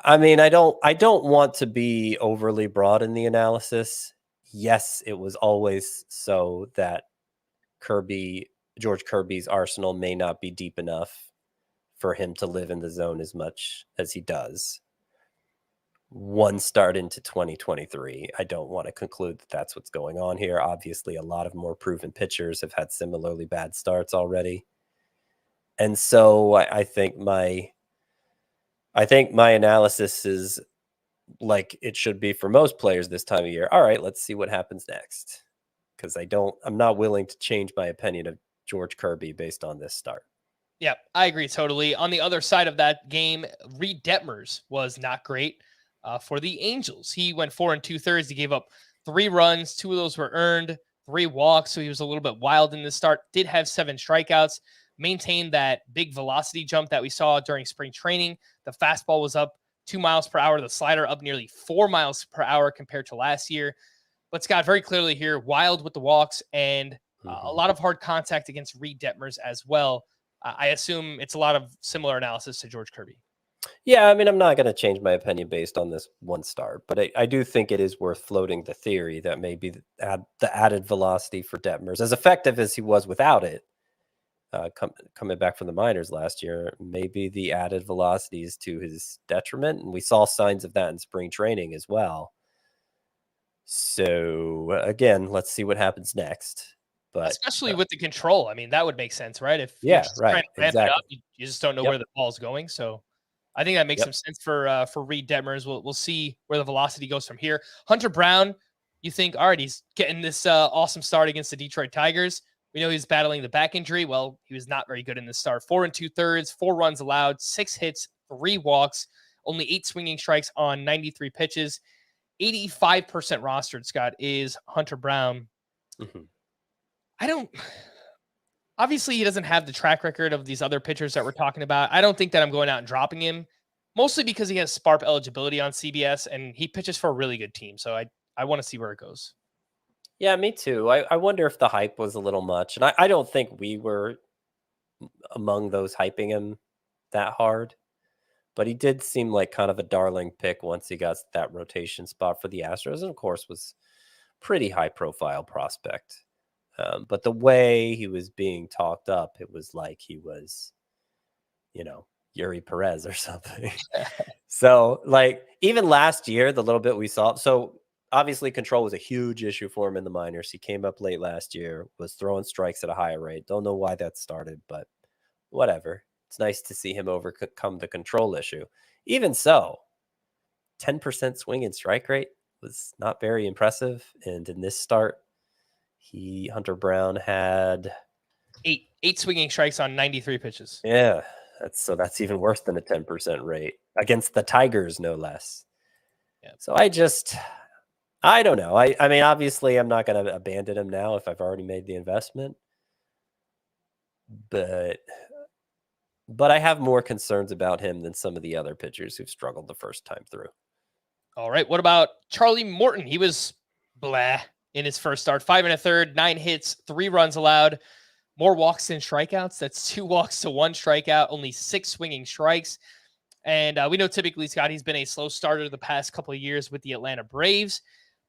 I mean, I don't want to be overly broad in the analysis. Yes, it was always so that George Kirby's arsenal may not be deep enough for him to live in the zone as much as he does. 1 start into 2023, I don't want to conclude that that's what's going on here. Obviously, a lot of more proven pitchers have had similarly bad starts already. And so I think my analysis is like it should be for most players this time of year. All right, let's see what happens next. because I'm not willing to change my opinion of George Kirby based on this start. Yeah, I agree totally. On the other side of that game, Reed Detmers was not great for the Angels. He went 4 2/3. He gave up 3 runs. 2 of those were earned, 3 walks. So he was a little bit wild in the start. Did have 7 strikeouts. Maintained that big velocity jump that we saw during spring training. The fastball was up 2 miles per hour. The slider up nearly 4 miles per hour compared to last year. But Scott, very clearly here, wild with the walks and a lot of hard contact against Reed Detmers as well. I assume it's a lot of similar analysis to George Kirby. Yeah, I mean, I'm not going to change my opinion based on this one start, but I do think it is worth floating the theory that maybe the added velocity for Detmers, as effective as he was without it, coming back from the minors last year, maybe the added velocity is to his detriment. And we saw signs of that in spring training as well. So again, let's see what happens next. But especially with the control, I mean, that would make sense, right? If yeah, you're just trying to ramp it up, you just don't know Yep. where the ball's going. So I think that makes some sense for Reed Detmers. We'll see where the velocity goes from here. Hunter Brown, you think, all right, he's getting this awesome start against the Detroit Tigers. We know he's battling the back injury. Well, he was not very good in this start. 4 2/3, 4 runs allowed, 6 hits, 3 walks, only 8 swinging strikes on 93 pitches. 85% rostered, Scott, is Hunter Brown. Obviously he doesn't have the track record of these other pitchers that we're talking about. I don't think that I'm going out and dropping him, mostly because he has SPARP eligibility on CBS and he pitches for a really good team. So I want to see where it goes. Yeah, me too. I wonder if the hype was a little much. And I don't think we were among those hyping him that hard. But he did seem like kind of a darling pick once he got that rotation spot for the Astros. And of course was pretty high profile prospect. But the way he was being talked up, it was like he was, Yuri Perez or something. So like even last year, the little bit we saw, so obviously control was a huge issue for him in the minors. He came up late last year, was throwing strikes at a higher rate. Don't know why that started, but whatever. It's nice to see him overcome the control issue. Even so, 10% swing and strike rate was not very impressive. And in this start, Hunter Brown had eight swinging strikes on 93 pitches. Yeah, that's even worse than a 10% rate against the Tigers, no less. Yeah. So I don't know. I mean, obviously, I'm not going to abandon him now if I've already made the investment, but I have more concerns about him than some of the other pitchers who've struggled the first time through. All right, what about Charlie Morton? He was blah in his first start. 5 1/3, 9 hits, 3 runs allowed, more walks than strikeouts. That's 2 walks to 1 strikeout, only 6 swinging strikes. And we know typically, Scott, he's been a slow starter the past couple of years with the Atlanta Braves.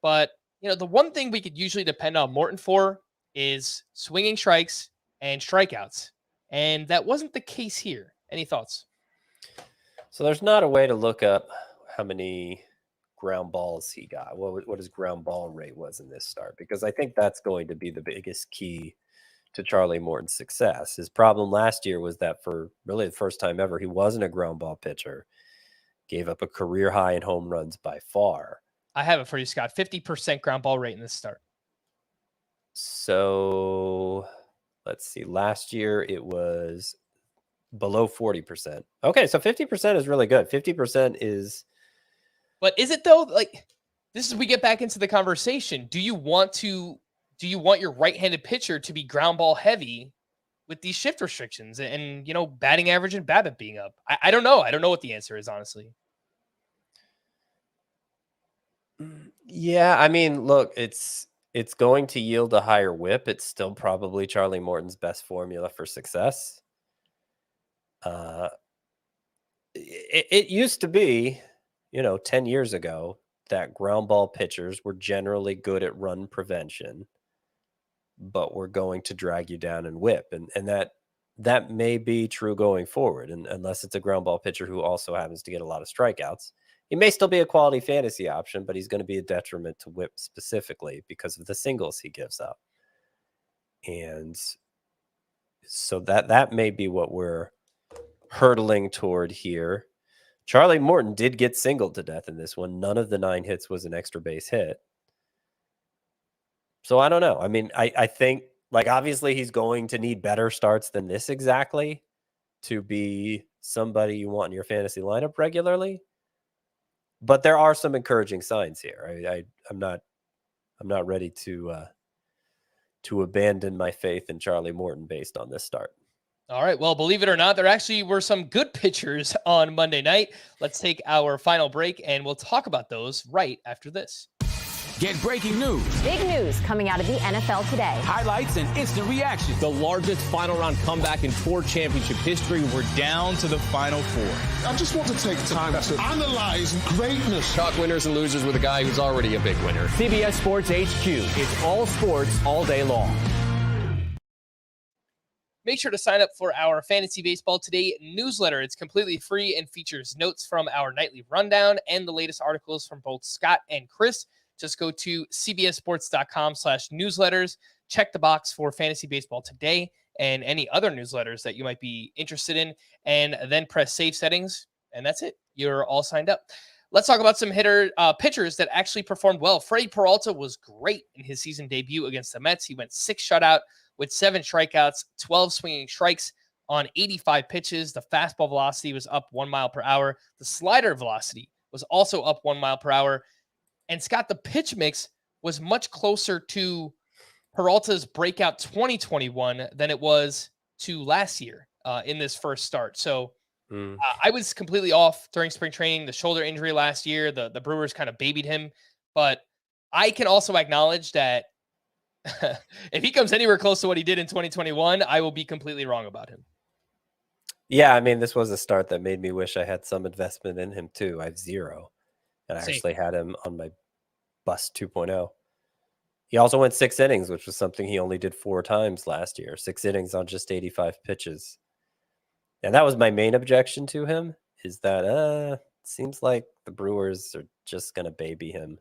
But, the one thing we could usually depend on Morton for is swinging strikes and strikeouts. And that wasn't the case here. Any thoughts? So there's not a way to look up how many ground balls he got, what his ground ball rate was in this start, because I think that's going to be the biggest key to Charlie Morton's success. His problem last year was that for really the first time ever, he wasn't a ground ball pitcher, gave up a career high in home runs by far. I have it for you, Scott. 50% ground ball rate in this start. So let's see. Last year it was below 40%. Okay, so 50% is really good. 50% is. But is it though? Like, we get back into the conversation. Do you want your right-handed pitcher to be ground ball heavy with these shift restrictions and batting average and BABIP being up? I don't know. I don't know what the answer is, honestly. Yeah, I mean, look, it's going to yield a higher whip. It's still probably Charlie Morton's best formula for success. It used to be, 10 years ago, that ground ball pitchers were generally good at run prevention, but were going to drag you down and whip. And that may be true going forward. And unless it's a ground ball pitcher who also happens to get a lot of strikeouts, he may still be a quality fantasy option, but he's going to be a detriment to whip specifically because of the singles he gives up. And so that may be what we're hurtling toward here. Charlie Morton did get singled to death in this one. None of the 9 hits was an extra base hit. So I don't know. I mean, I think like obviously he's going to need better starts than this exactly to be somebody you want in your fantasy lineup regularly. But there are some encouraging signs here. I'm not ready to abandon my faith in Charlie Morton based on this start. All right. Well, believe it or not, there actually were some good pitchers on Monday night. Let's take our final break, and we'll talk about those right after this. Get breaking news, Big news coming out of the NFL today. highlights, and instant reaction. The largest final round comeback in tour championship history. We're down to the final four. I just want to take time to analyze greatness. Talk winners and losers with a guy who's already a big winner. CBS Sports HQ. It's all sports all day long. Make sure to sign up for our Fantasy Baseball Today newsletter. It's completely free and features notes from our nightly rundown and the latest articles from both Scott and Chris. Just go to cbssports.com/newsletters. Check the box for Fantasy Baseball Today and any other newsletters that you might be interested in, and then press save settings. And that's it. You're all signed up. Let's talk about some pitchers that actually performed well. Freddie Peralta was great in his season debut against the Mets. He went 6 shutout with 7 strikeouts, 12 swinging strikes on 85 pitches. The fastball velocity was up 1 mile per hour. The slider velocity was also up 1 mile per hour. And Scott, the pitch mix was much closer to Peralta's breakout 2021 than it was to last year in this first start. So I was completely off during spring training. The shoulder injury last year, the Brewers kind of babied him. But I can also acknowledge that if he comes anywhere close to what he did in 2021, I will be completely wrong about him. Yeah, I mean, this was a start that made me wish I had some investment in him too. I have 0. And I actually had him on my bust 2.0. He also went 6 innings, which was something he only did 4 times last year. 6 innings on just 85 pitches. And that was my main objection to him, is that it seems like the Brewers are just going to baby him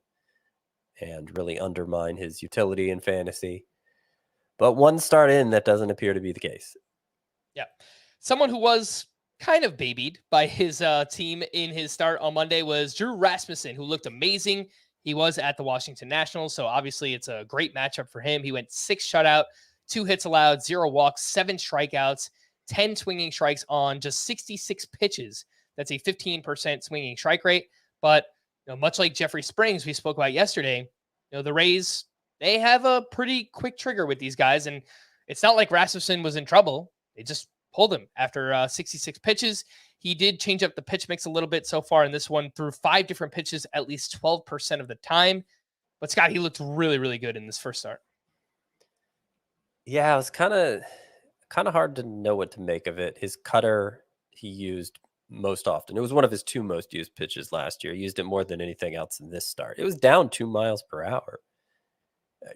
and really undermine his utility in fantasy. But one start in, that doesn't appear to be the case. Yeah. Someone who was kind of babied by his team in his start on Monday was Drew Rasmussen, who looked amazing. He was at the Washington Nationals, so obviously it's a great matchup for him. He went 6 shutout, 2 hits allowed, 0 walks, 7 strikeouts, 10 swinging strikes on just 66 pitches. That's a 15% swinging strike rate. But much like Jeffrey Springs we spoke about yesterday, the Rays, they have a pretty quick trigger with these guys, and it's not like Rasmussen was in trouble. They just pulled him after 66 pitches. He did change up the pitch mix a little bit so far in this one, through 5 different pitches at least 12% of the time. But Scott, he looked really, really good in this first start. Yeah, it was kind of hard to know what to make of it. His cutter he used most often. It was one of his 2 most used pitches last year. He used it more than anything else in this start. It was down 2 miles per hour.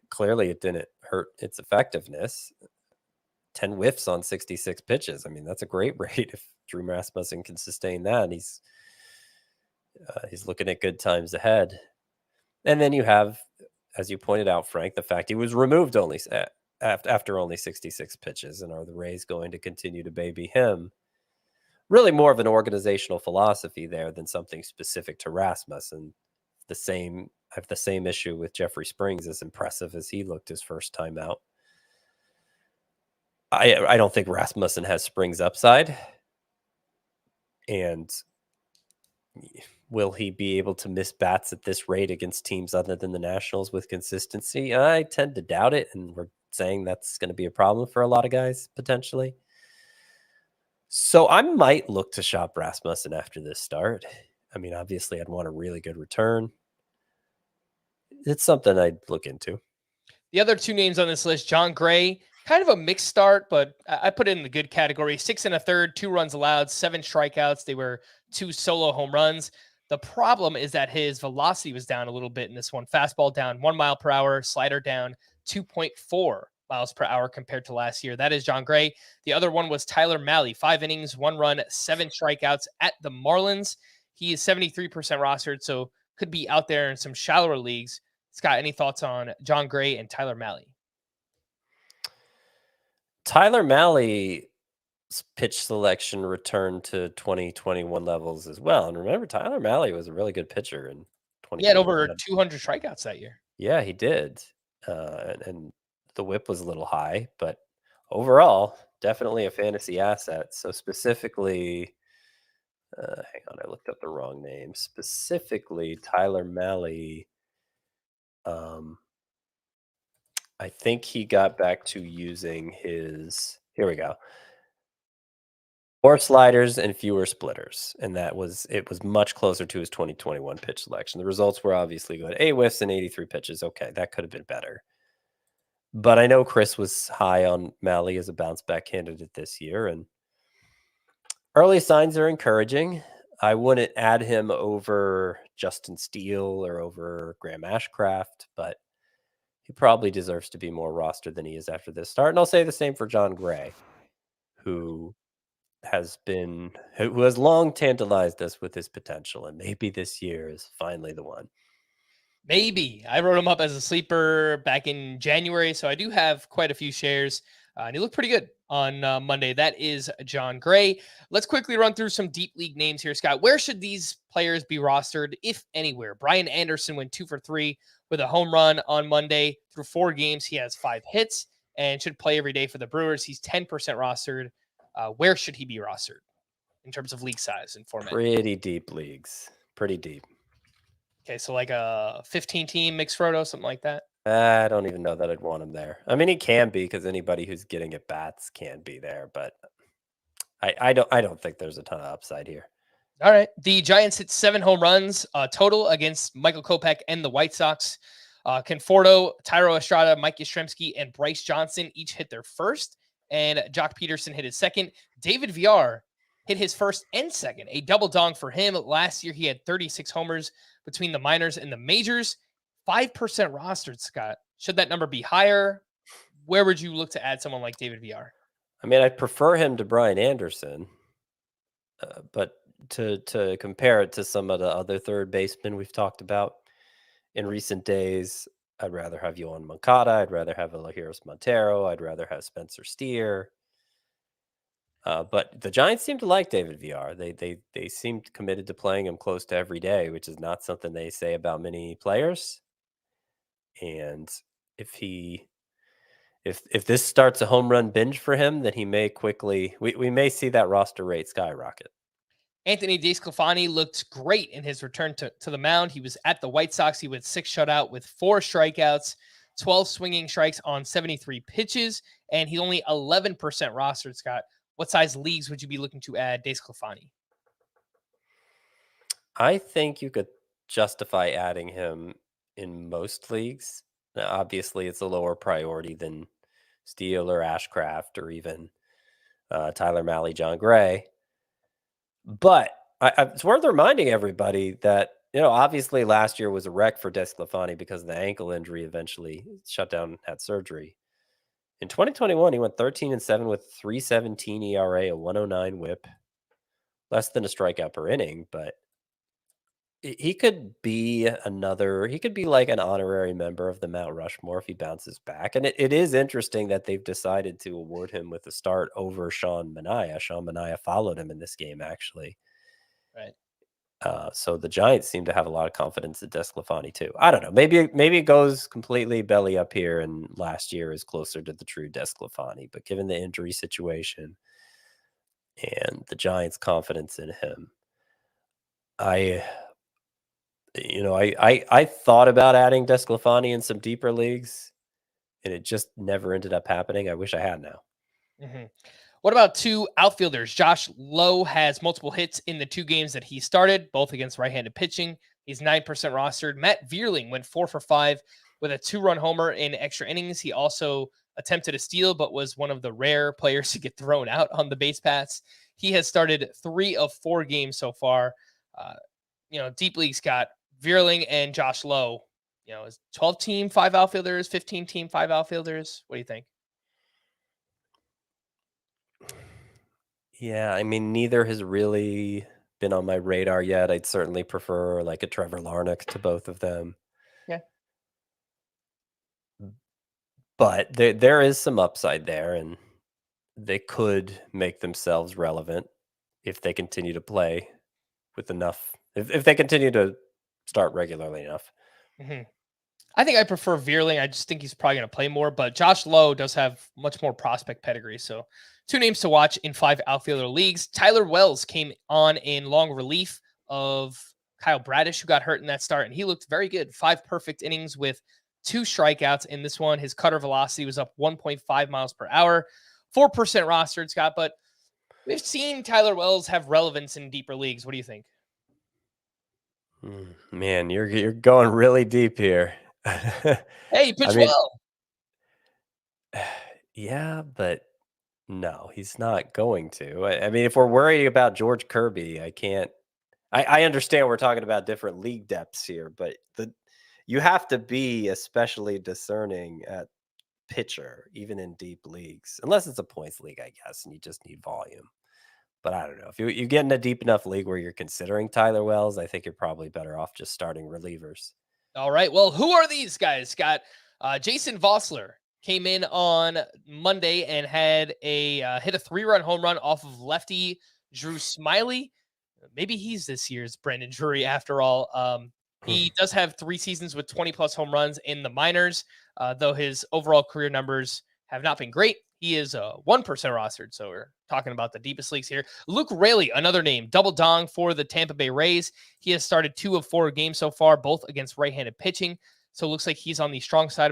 Clearly, it didn't hurt its effectiveness. 10 whiffs on 66 pitches. I mean, that's a great rate if Drew Rasmussen can sustain that. And he's looking at good times ahead. And then you have, as you pointed out, Frank, the fact he was removed only after only 66 pitches. And are the Rays going to continue to baby him? Really more of an organizational philosophy there than something specific to Rasmussen. I have the same issue with Jeffrey Springs, as impressive as he looked his first time out. I don't think Rasmussen has Springs upside. And will he be able to miss bats at this rate against teams other than the Nationals with consistency? I tend to doubt it, and we're saying that's going to be a problem for a lot of guys, potentially. So I might look to shop Rasmussen after this start. I mean, obviously, I'd want a really good return. It's something I'd look into. The other 2 names on this list, John Gray, kind of a mixed start, but I put it in the good category. 6 1/3, 2 runs allowed, 7 strikeouts. They were 2 solo home runs. The problem is that his velocity was down a little bit in this one. Fastball down 1 mile per hour, slider down 2.4 miles per hour compared to last year. That is John Gray. The other one was Tyler Mahle, 5 innings, 1 run, 7 strikeouts at the Marlins. He is 73% rostered, so could be out there in some shallower leagues. Scott, any thoughts on John Gray and Tyler Mahle? Tyler Mahle's pitch selection returned to 2021 levels as well. And remember, Tyler Mahle was a really good pitcher in 2021. He had over 200 strikeouts that year. Yeah, he did. and the whip was a little high, but overall, definitely a fantasy asset. So specifically, hang on, I looked up the wrong name. Specifically, Tyler Malley. I think he got back to using his. Here we go. More sliders and fewer splitters, and it was much closer to his 2021 pitch selection. The results were obviously good. 8 whiffs and 83 pitches. Okay, that could have been better. But I know Chris was high on Malley as a bounce back candidate this year, and early signs are encouraging. I wouldn't add him over Justin Steele or over Graham Ashcraft, but he probably deserves to be more rostered than he is after this start. And I'll say the same for John Gray, who has long tantalized us with his potential, and maybe this year is finally the one. Maybe. I wrote him up as a sleeper back in January, so I do have quite a few shares, and he looked pretty good on Monday. That is John Gray. Let's quickly run through some deep league names here, Scott. Where should these players be rostered, if anywhere? Brian Anderson went 2 for 3 with a home run on Monday. Through 4 games, he has 5 hits and should play every day for the Brewers. He's 10% rostered. Where should he be rostered in terms of league size and format? Pretty deep leagues. Pretty deep. Okay, so like a 15-team mixed Frodo, something like that? I don't even know that I'd want him there. I mean, he can be because anybody who's getting at bats can be there, but I don't think there's a ton of upside here. All right. The Giants hit 7 home runs total against Michael Kopech and the White Sox. Conforto, Tyro Estrada, Mike Yastrzemski, and Bryce Johnson each hit their first, and Jock Peterson hit his second. David Villar hit his first and second, a double dong for him. Last year, he had 36 homers between the minors and the majors. 5% rostered, Scott. Should that number be higher? Where would you look to add someone like David Villar? I mean, I prefer him to Brian Anderson, but to compare it to some of the other third basemen we've talked about in recent days, I'd rather have Yohan Moncada. I'd rather have Elahiros Montero. I'd rather have Spencer Steer. But the Giants seem to like David Villar. They seemed committed to playing him close to every day, which is not something they say about many players. And if this starts a home run binge for him, then he may quickly we may see that roster rate skyrocket. Anthony DeSclafani looked great in his return to the mound. He was at the White Sox. He went 6 shutout with 4 strikeouts, 12 swinging strikes on 73 pitches, and he's only 11% rostered, Scott. What size leagues would you be looking to add DeSclafani? I think you could justify adding him in most leagues. Now, obviously, it's a lower priority than Steele or Ashcraft or even Tyler Malley, John Gray. But it's worth reminding everybody that, obviously last year was a wreck for DeSclafani because of the ankle injury, eventually shut down, had surgery. In 2021, he went 13-7 with 3.17 ERA, a 109 whip, less than a strikeout per inning, but he could be like an honorary member of the Mount Rushmore if he bounces back. And it is interesting that they've decided to award him with a start over Sean Manaea. Sean Manaea followed him in this game, actually. Right. So the Giants seem to have a lot of confidence in DeSclafani too. I don't know. Maybe it goes completely belly up here, and last year is closer to the true DeSclafani. But given the injury situation and the Giants' confidence in him, I thought about adding DeSclafani in some deeper leagues, and it just never ended up happening. I wish I had now. Mm-hmm. What about 2 outfielders? Josh Lowe has multiple hits in the 2 games that he started, both against right-handed pitching. He's 9% rostered. Matt Vierling went 4 for 5 with a 2-run homer in extra innings. He also attempted a steal, but was one of the rare players to get thrown out on the base paths. He has started 3 of 4 games so far. Deep league, Scott, Vierling and Josh Lowe, is 12-team, 5 outfielders, 15-team, 5 outfielders. What do you think? Yeah, I mean, neither has really been on my radar yet. I'd certainly prefer like a Trevor Larnach to both of them. Yeah. But there is some upside there, and they could make themselves relevant if they continue to play with enough, if they continue to start regularly enough. Mm-hmm. I think I prefer Veerling. I just think he's probably going to play more, but Josh Lowe does have much more prospect pedigree. So 2 names to watch in 5 outfielder leagues. Tyler Wells came on in long relief of Kyle Bradish, who got hurt in that start, and he looked very good. 5 perfect innings with 2 strikeouts in this one. His cutter velocity was up 1.5 miles per hour, 4% rostered, Scott, but we've seen Tyler Wells have relevance in deeper leagues. What do you think? Man, you're going really deep here. Hey, he pitched I mean, well. Yeah, but no, he's not going to. I mean, if we're worried about George Kirby, I can't. I understand we're talking about different league depths here, but you have to be especially discerning at pitcher, even in deep leagues, unless it's a points league, I guess, and you just need volume. But I don't know. If you get in a deep enough league where you're considering Tyler Wells, I think you're probably better off just starting relievers. All right. Well, who are these guys, Scott? Jason Vossler came in on Monday and had hit a 3-run home run off of lefty Drew Smiley. Maybe he's this year's Brandon Drury after all. He does have 3 seasons with 20-plus home runs in the minors, though his overall career numbers have not been great. He is 1% rostered, so we're talking about the deepest leagues here. Luke Raley, another name, double dong for the Tampa Bay Rays. He has started 2 of 4 games so far, both against right-handed pitching. So it looks like he's on the strong side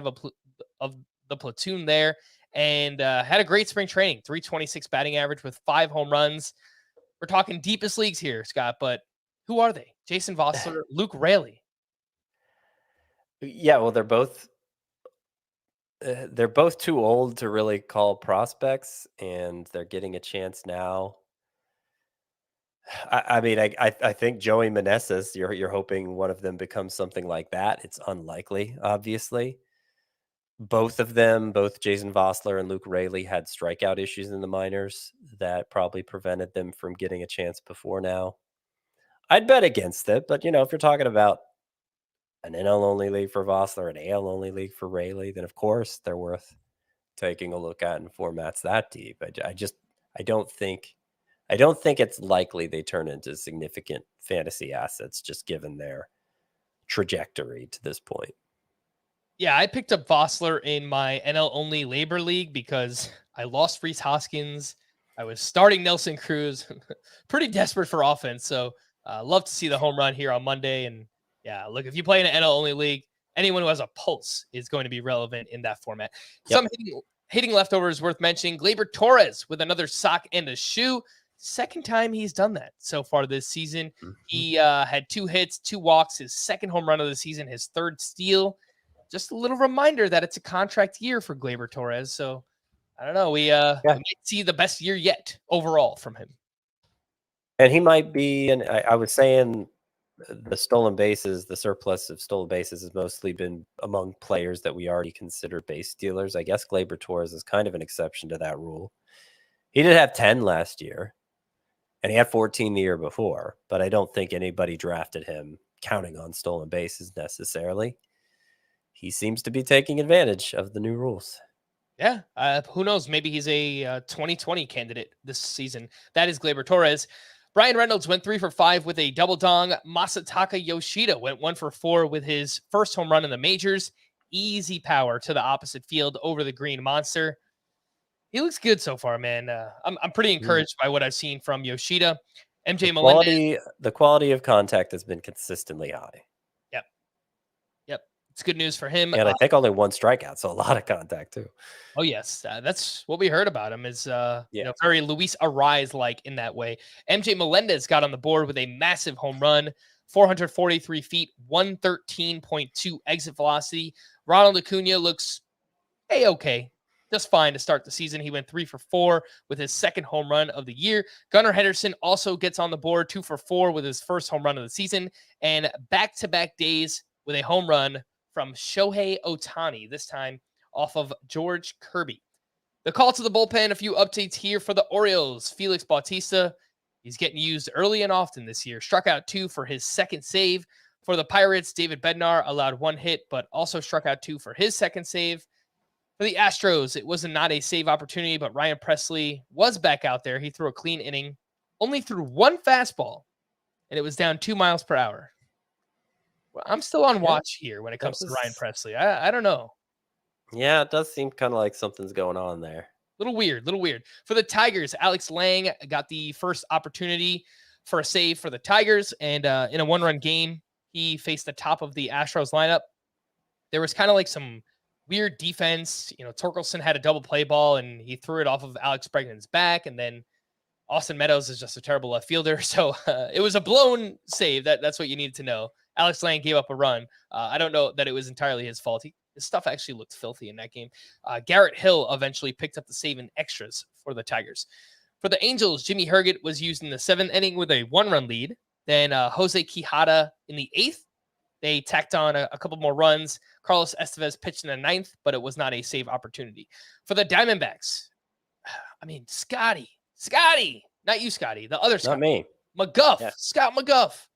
of the platoon there, and had a great spring training, 326 batting average with 5 home runs. We're talking deepest leagues here, Scott, but who are they? Jason Vossler, Luke Raley. Yeah, well, they're both too old to really call prospects, and they're getting a chance now. I mean, I think Joey Meneses, you're hoping one of them becomes something like that. It's unlikely, obviously. Both of them, both Jason Vossler and Luke Raley, had strikeout issues in the minors that probably prevented them from getting a chance before now. I'd bet against it, but if you're talking about an NL only league for Vossler, an AL only league for Raley, then of course they're worth taking a look at in formats that deep. I don't think it's likely they turn into significant fantasy assets just given their trajectory to this point. Yeah, I picked up Vossler in my NL only labor league because I lost Rhys Hoskins. I was starting Nelson Cruz, pretty desperate for offense. So love to see the home run here on Monday. And yeah, look, if you play in an NL only league, anyone who has a pulse is going to be relevant in that format. Yep. Some hitting leftovers worth mentioning. Gleyber Torres with another sock and a shoe. Second time he's done that so far this season. Mm-hmm. He had 2 hits, 2 walks, his second home run of the season, his 3rd steal. Just a little reminder that it's a contract year for Gleyber Torres. So I don't know. We might see the best year yet overall from him. And he might be, and I was saying the stolen bases, the surplus of stolen bases has mostly been among players that we already consider base stealers. I guess Gleyber Torres is kind of an exception to that rule. He did have 10 last year, and he had 14 the year before, but I don't think anybody drafted him counting on stolen bases necessarily. He seems to be taking advantage of the new rules. Yeah. Who knows? Maybe he's a 2020 candidate this season. That is Gleyber Torres. Brian Reynolds went 3 for 5 with a double dong. Masataka Yoshida went 1 for 4 with his first home run in the majors. Easy power to the opposite field over the green monster. He looks good so far, man. I'm pretty encouraged by what I've seen from Yoshida. MJ Melendez. The quality of contact has been consistently high. Yep. It's good news for him. And I think only 1 strikeout, so a lot of contact too. Oh, yes. That's what we heard about him is very Luis Arraez-like in that way. MJ Melendez got on the board with a massive home run, 443 feet, 113.2 exit velocity. Ronald Acuna looks A-okay. Just fine to start the season. He went 3 for 4 with his second home run of the year. Gunnar Henderson also gets on the board, 2 for 4 with his first home run of the season, and back-to-back days with a home run from Shohei Ohtani, this time off of George Kirby. The call to the bullpen, a few updates here for the Orioles. Felix Bautista, he's getting used early and often this year. Struck out 2 for his second save. For the Pirates, David Bednar allowed 1 hit, but also struck out 2 for his second save. For the Astros, it was not a save opportunity, but Ryan Presley was back out there. He threw a clean inning, only threw 1 fastball, and it was down 2 miles per hour. Well, I'm still on watch here when it comes to Ryan Presley. I don't know. Yeah, it does seem kind of like something's going on there. Little weird. For the Tigers, Alex Lang got the first opportunity for a save for the Tigers, and in a one-run game, he faced the top of the Astros lineup. There was kind of like some weird defense. Torkelson had a double play ball, and he threw it off of Alex Bregman's back, and then Austin Meadows is just a terrible left fielder. So it was a blown save. That's what you needed to know. Alex Lang gave up a run. I don't know that it was entirely his fault. His stuff actually looked filthy in that game. Garrett Hill eventually picked up the save in extras for the Tigers. For the Angels, Jimmy Herget was used in the 7th inning with a 1-run lead. Then Jose Quijada in the 8th. They tacked on a couple more runs. Carlos Estevez pitched in the 9th, but it was not a save opportunity. For the Diamondbacks, Scotty, not you, Scotty, the other Scotty. Not me. McGuff, Yeah. Scott McGuff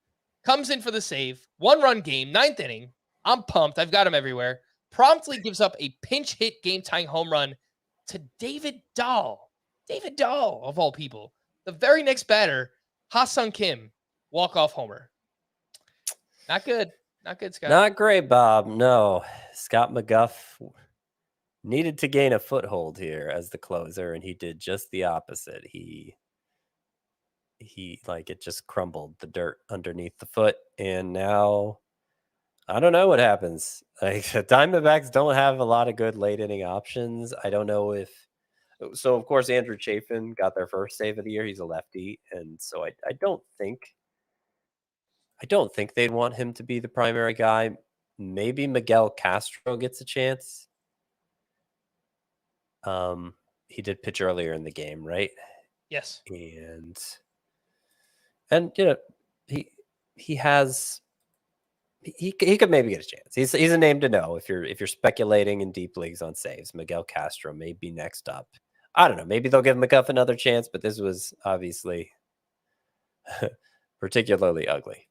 comes in for the save. 1-run game, 9th inning. I'm pumped. I've got him everywhere. Promptly gives up a pinch hit game-tying home run to David Dahl. David Dahl, of all people. The very next batter, Ha-Sung Kim, walk-off homer. Not good. Not good, Scott. Not great, Bob. No. Scott McGuff needed to gain a foothold here as the closer, and he did just the opposite. He it just crumbled the dirt underneath the foot, and now I don't know what happens. Like, the Diamondbacks don't have a lot of good late inning options. I don't know if so. Of course, Andrew Chafin got their first save of the year. He's a lefty, and so I don't think they'd want him to be the primary guy. Maybe Miguel Castro gets a chance. He did pitch earlier in the game, right? Yes. And he has. He could maybe get a chance. He's a name to know if you're speculating in deep leagues on saves. Miguel Castro may be next up. I don't know. Maybe they'll give McGuff another chance, but this was obviously particularly ugly.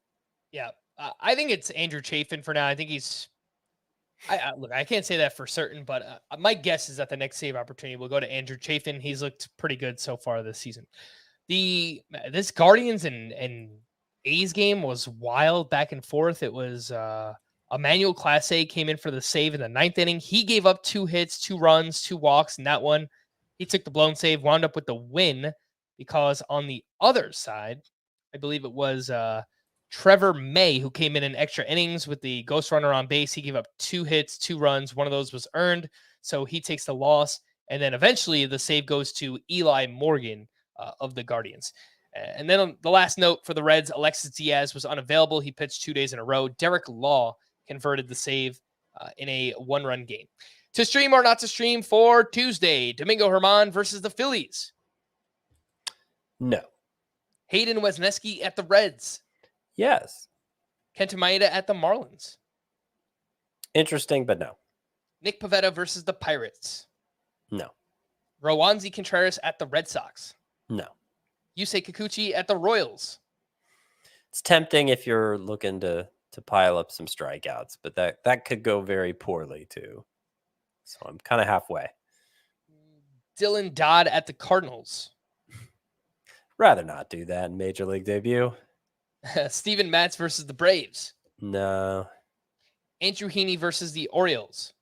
Yeah, I think it's Andrew Chafin for now. I think he's. Look, I can't say that for certain, but my guess is that the next save opportunity will go to Andrew Chafin. He's looked pretty good so far this season. This Guardians and A's game was wild back and forth. It was Emmanuel Clase came in for the save in the 9th inning. He gave up 2 hits, 2 runs, 2 walks in that one. He took the blown save, wound up with the win because on the other side, I believe it was Trevor May who came in extra innings with the ghost runner on base. He gave up 2 hits, 2 runs. One of those was earned, so he takes the loss. And then eventually the save goes to Eli Morgan of the Guardians. And then on the last note for the Reds, Alexis Diaz was unavailable. He pitched 2 days in a row. Derek Law converted the save in a 1-run game. To stream or not to stream for Tuesday, Domingo Germán versus the Phillies. No. Hayden Wesneski at the Reds. Yes. Kenta Maeda at the Marlins. Interesting, but no. Nick Pivetta versus the Pirates. No. Rowanzi Contreras at the Red Sox. No. Yusei Kikuchi at the Royals. It's tempting if you're looking to pile up some strikeouts, but that could go very poorly too. So I'm kind of halfway. Dylan Dodd at the Cardinals. Rather not do that in Major League debut. Steven Matz versus the Braves. No. Andrew Heaney versus the Orioles.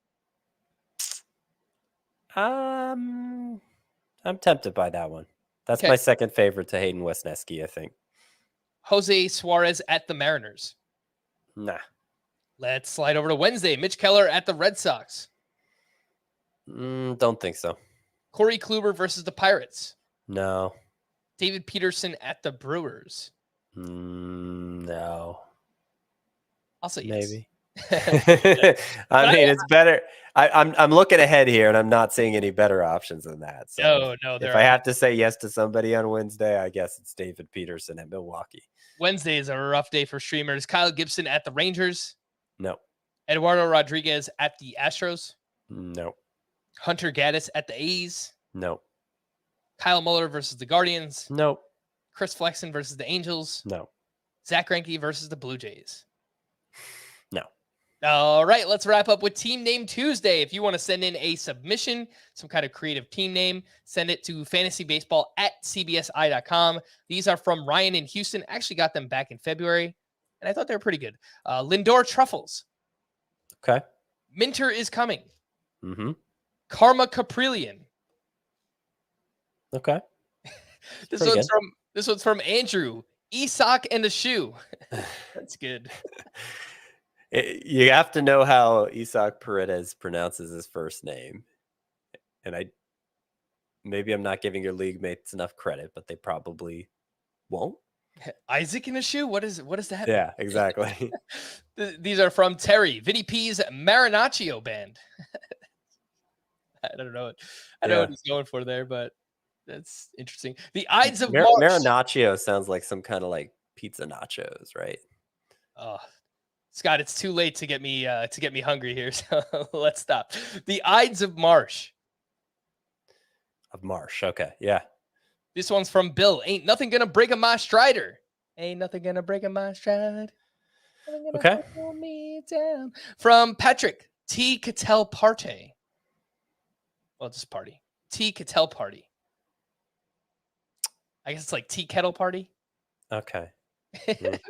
I'm tempted by that one. That's Okay. my second favorite to Hayden Wesneski, I think. Jose Suarez at the Mariners. Nah. Let's slide over to Wednesday. Mitch Keller at the Red Sox. Don't think so. Corey Kluber versus the Pirates. No. David Peterson at the Brewers. No. I'll say yes. Maybe. I mean, it's better. I'm looking ahead here, and I'm not seeing any better options than that. So No. if I have to say yes to somebody on Wednesday, I guess it's David Peterson at Milwaukee. Wednesday is a rough day for streamers. Kyle Gibson at the Rangers. No. Eduardo Rodriguez at the Astros. No. Hunter Gaddis at the A's. No. Kyle Muller versus the Guardians. No. Chris Flexen versus the Angels. No. Zach Greinke versus the Blue Jays. No. All right, let's wrap up with Team Name Tuesday. If you want to send in a submission, some kind of creative team name, send it to fantasybaseball@cbsi.com. These are from Ryan in Houston. Actually got them back in February. and I thought they were pretty good. Lindor Truffles. Okay. Minter is coming. Mm-hmm. Karma Caprillion. Okay. This one's from Andrew. Isak and a shoe. That's good. You have to know how Isak Paredes pronounces his first name. And maybe I'm not giving your league mates enough credit, but they probably won't. Isaac in a shoe? What is that? Yeah, exactly. These are from Terry. Vinny P's Marinaccio band. I don't know what he's going for there, but that's interesting. The Ides of March. Marinaccio sounds like some kind of like pizza nachos, right? Oh, Scott, it's too late to get me hungry here, so let's stop. The Ides of March. Of Marsh, okay, yeah. This one's from Bill. Ain't nothing gonna break a my strider. Ain't nothing gonna break a my stride. Okay. Pull me down. From Patrick T. Cattell Parte. Well, just party. T. Cattell Party. I guess it's like Tea Kettle Party. Okay. That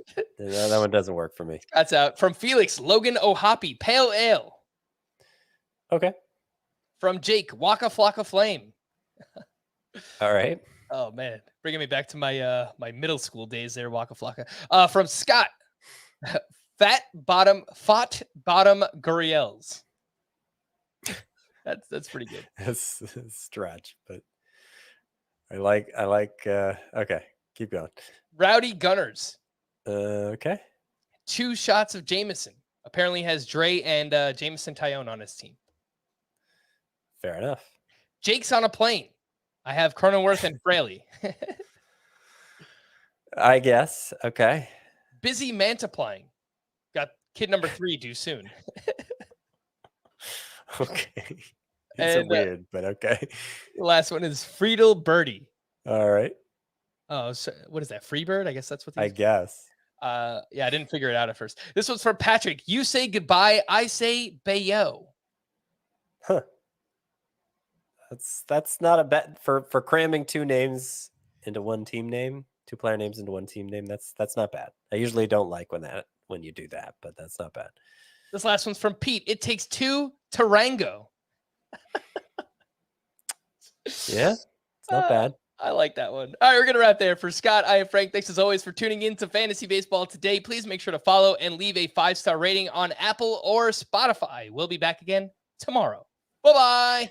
one doesn't work for me. That's out. From Felix, Logan O'Hoppy, Pale Ale. Okay. From Jake, Waka Flocka Flame. All right. Oh man, bringing me back to my my middle school days there, Waka Flocka. From Scott, Fat Bottom Guriels. That's pretty good. It's a stretch, but I like okay, keep going. Rowdy Gunners. Okay. 2 shots of Jameson. Apparently has Dre and Jameson Tyone on his team. Fair enough. Jake's on a plane. I have Cronenworth and Fraley. I guess. Okay. Busy mantiplying. Got kid number 3 due soon. Okay. It's weird, but okay. The last one is Friedel Birdie. All right. Oh, so what is that? Freebird? I guess that's what. I guess. Yeah, I didn't figure it out at first. This one's from Patrick. You say goodbye. I say bayo. Huh. That's not a bet for cramming 2 names into one team name, 2 player names into one team name. That's not bad. I usually don't like when you do that, but that's not bad. This last one's from Pete. It takes 2 Tarango. Yeah, it's not bad. I like that one. All right, we're going to wrap there. For Scott, I am Frank. Thanks as always for tuning in to Fantasy Baseball today. Please make sure to follow and leave a 5-star rating on Apple or Spotify. We'll be back again tomorrow. Bye-bye.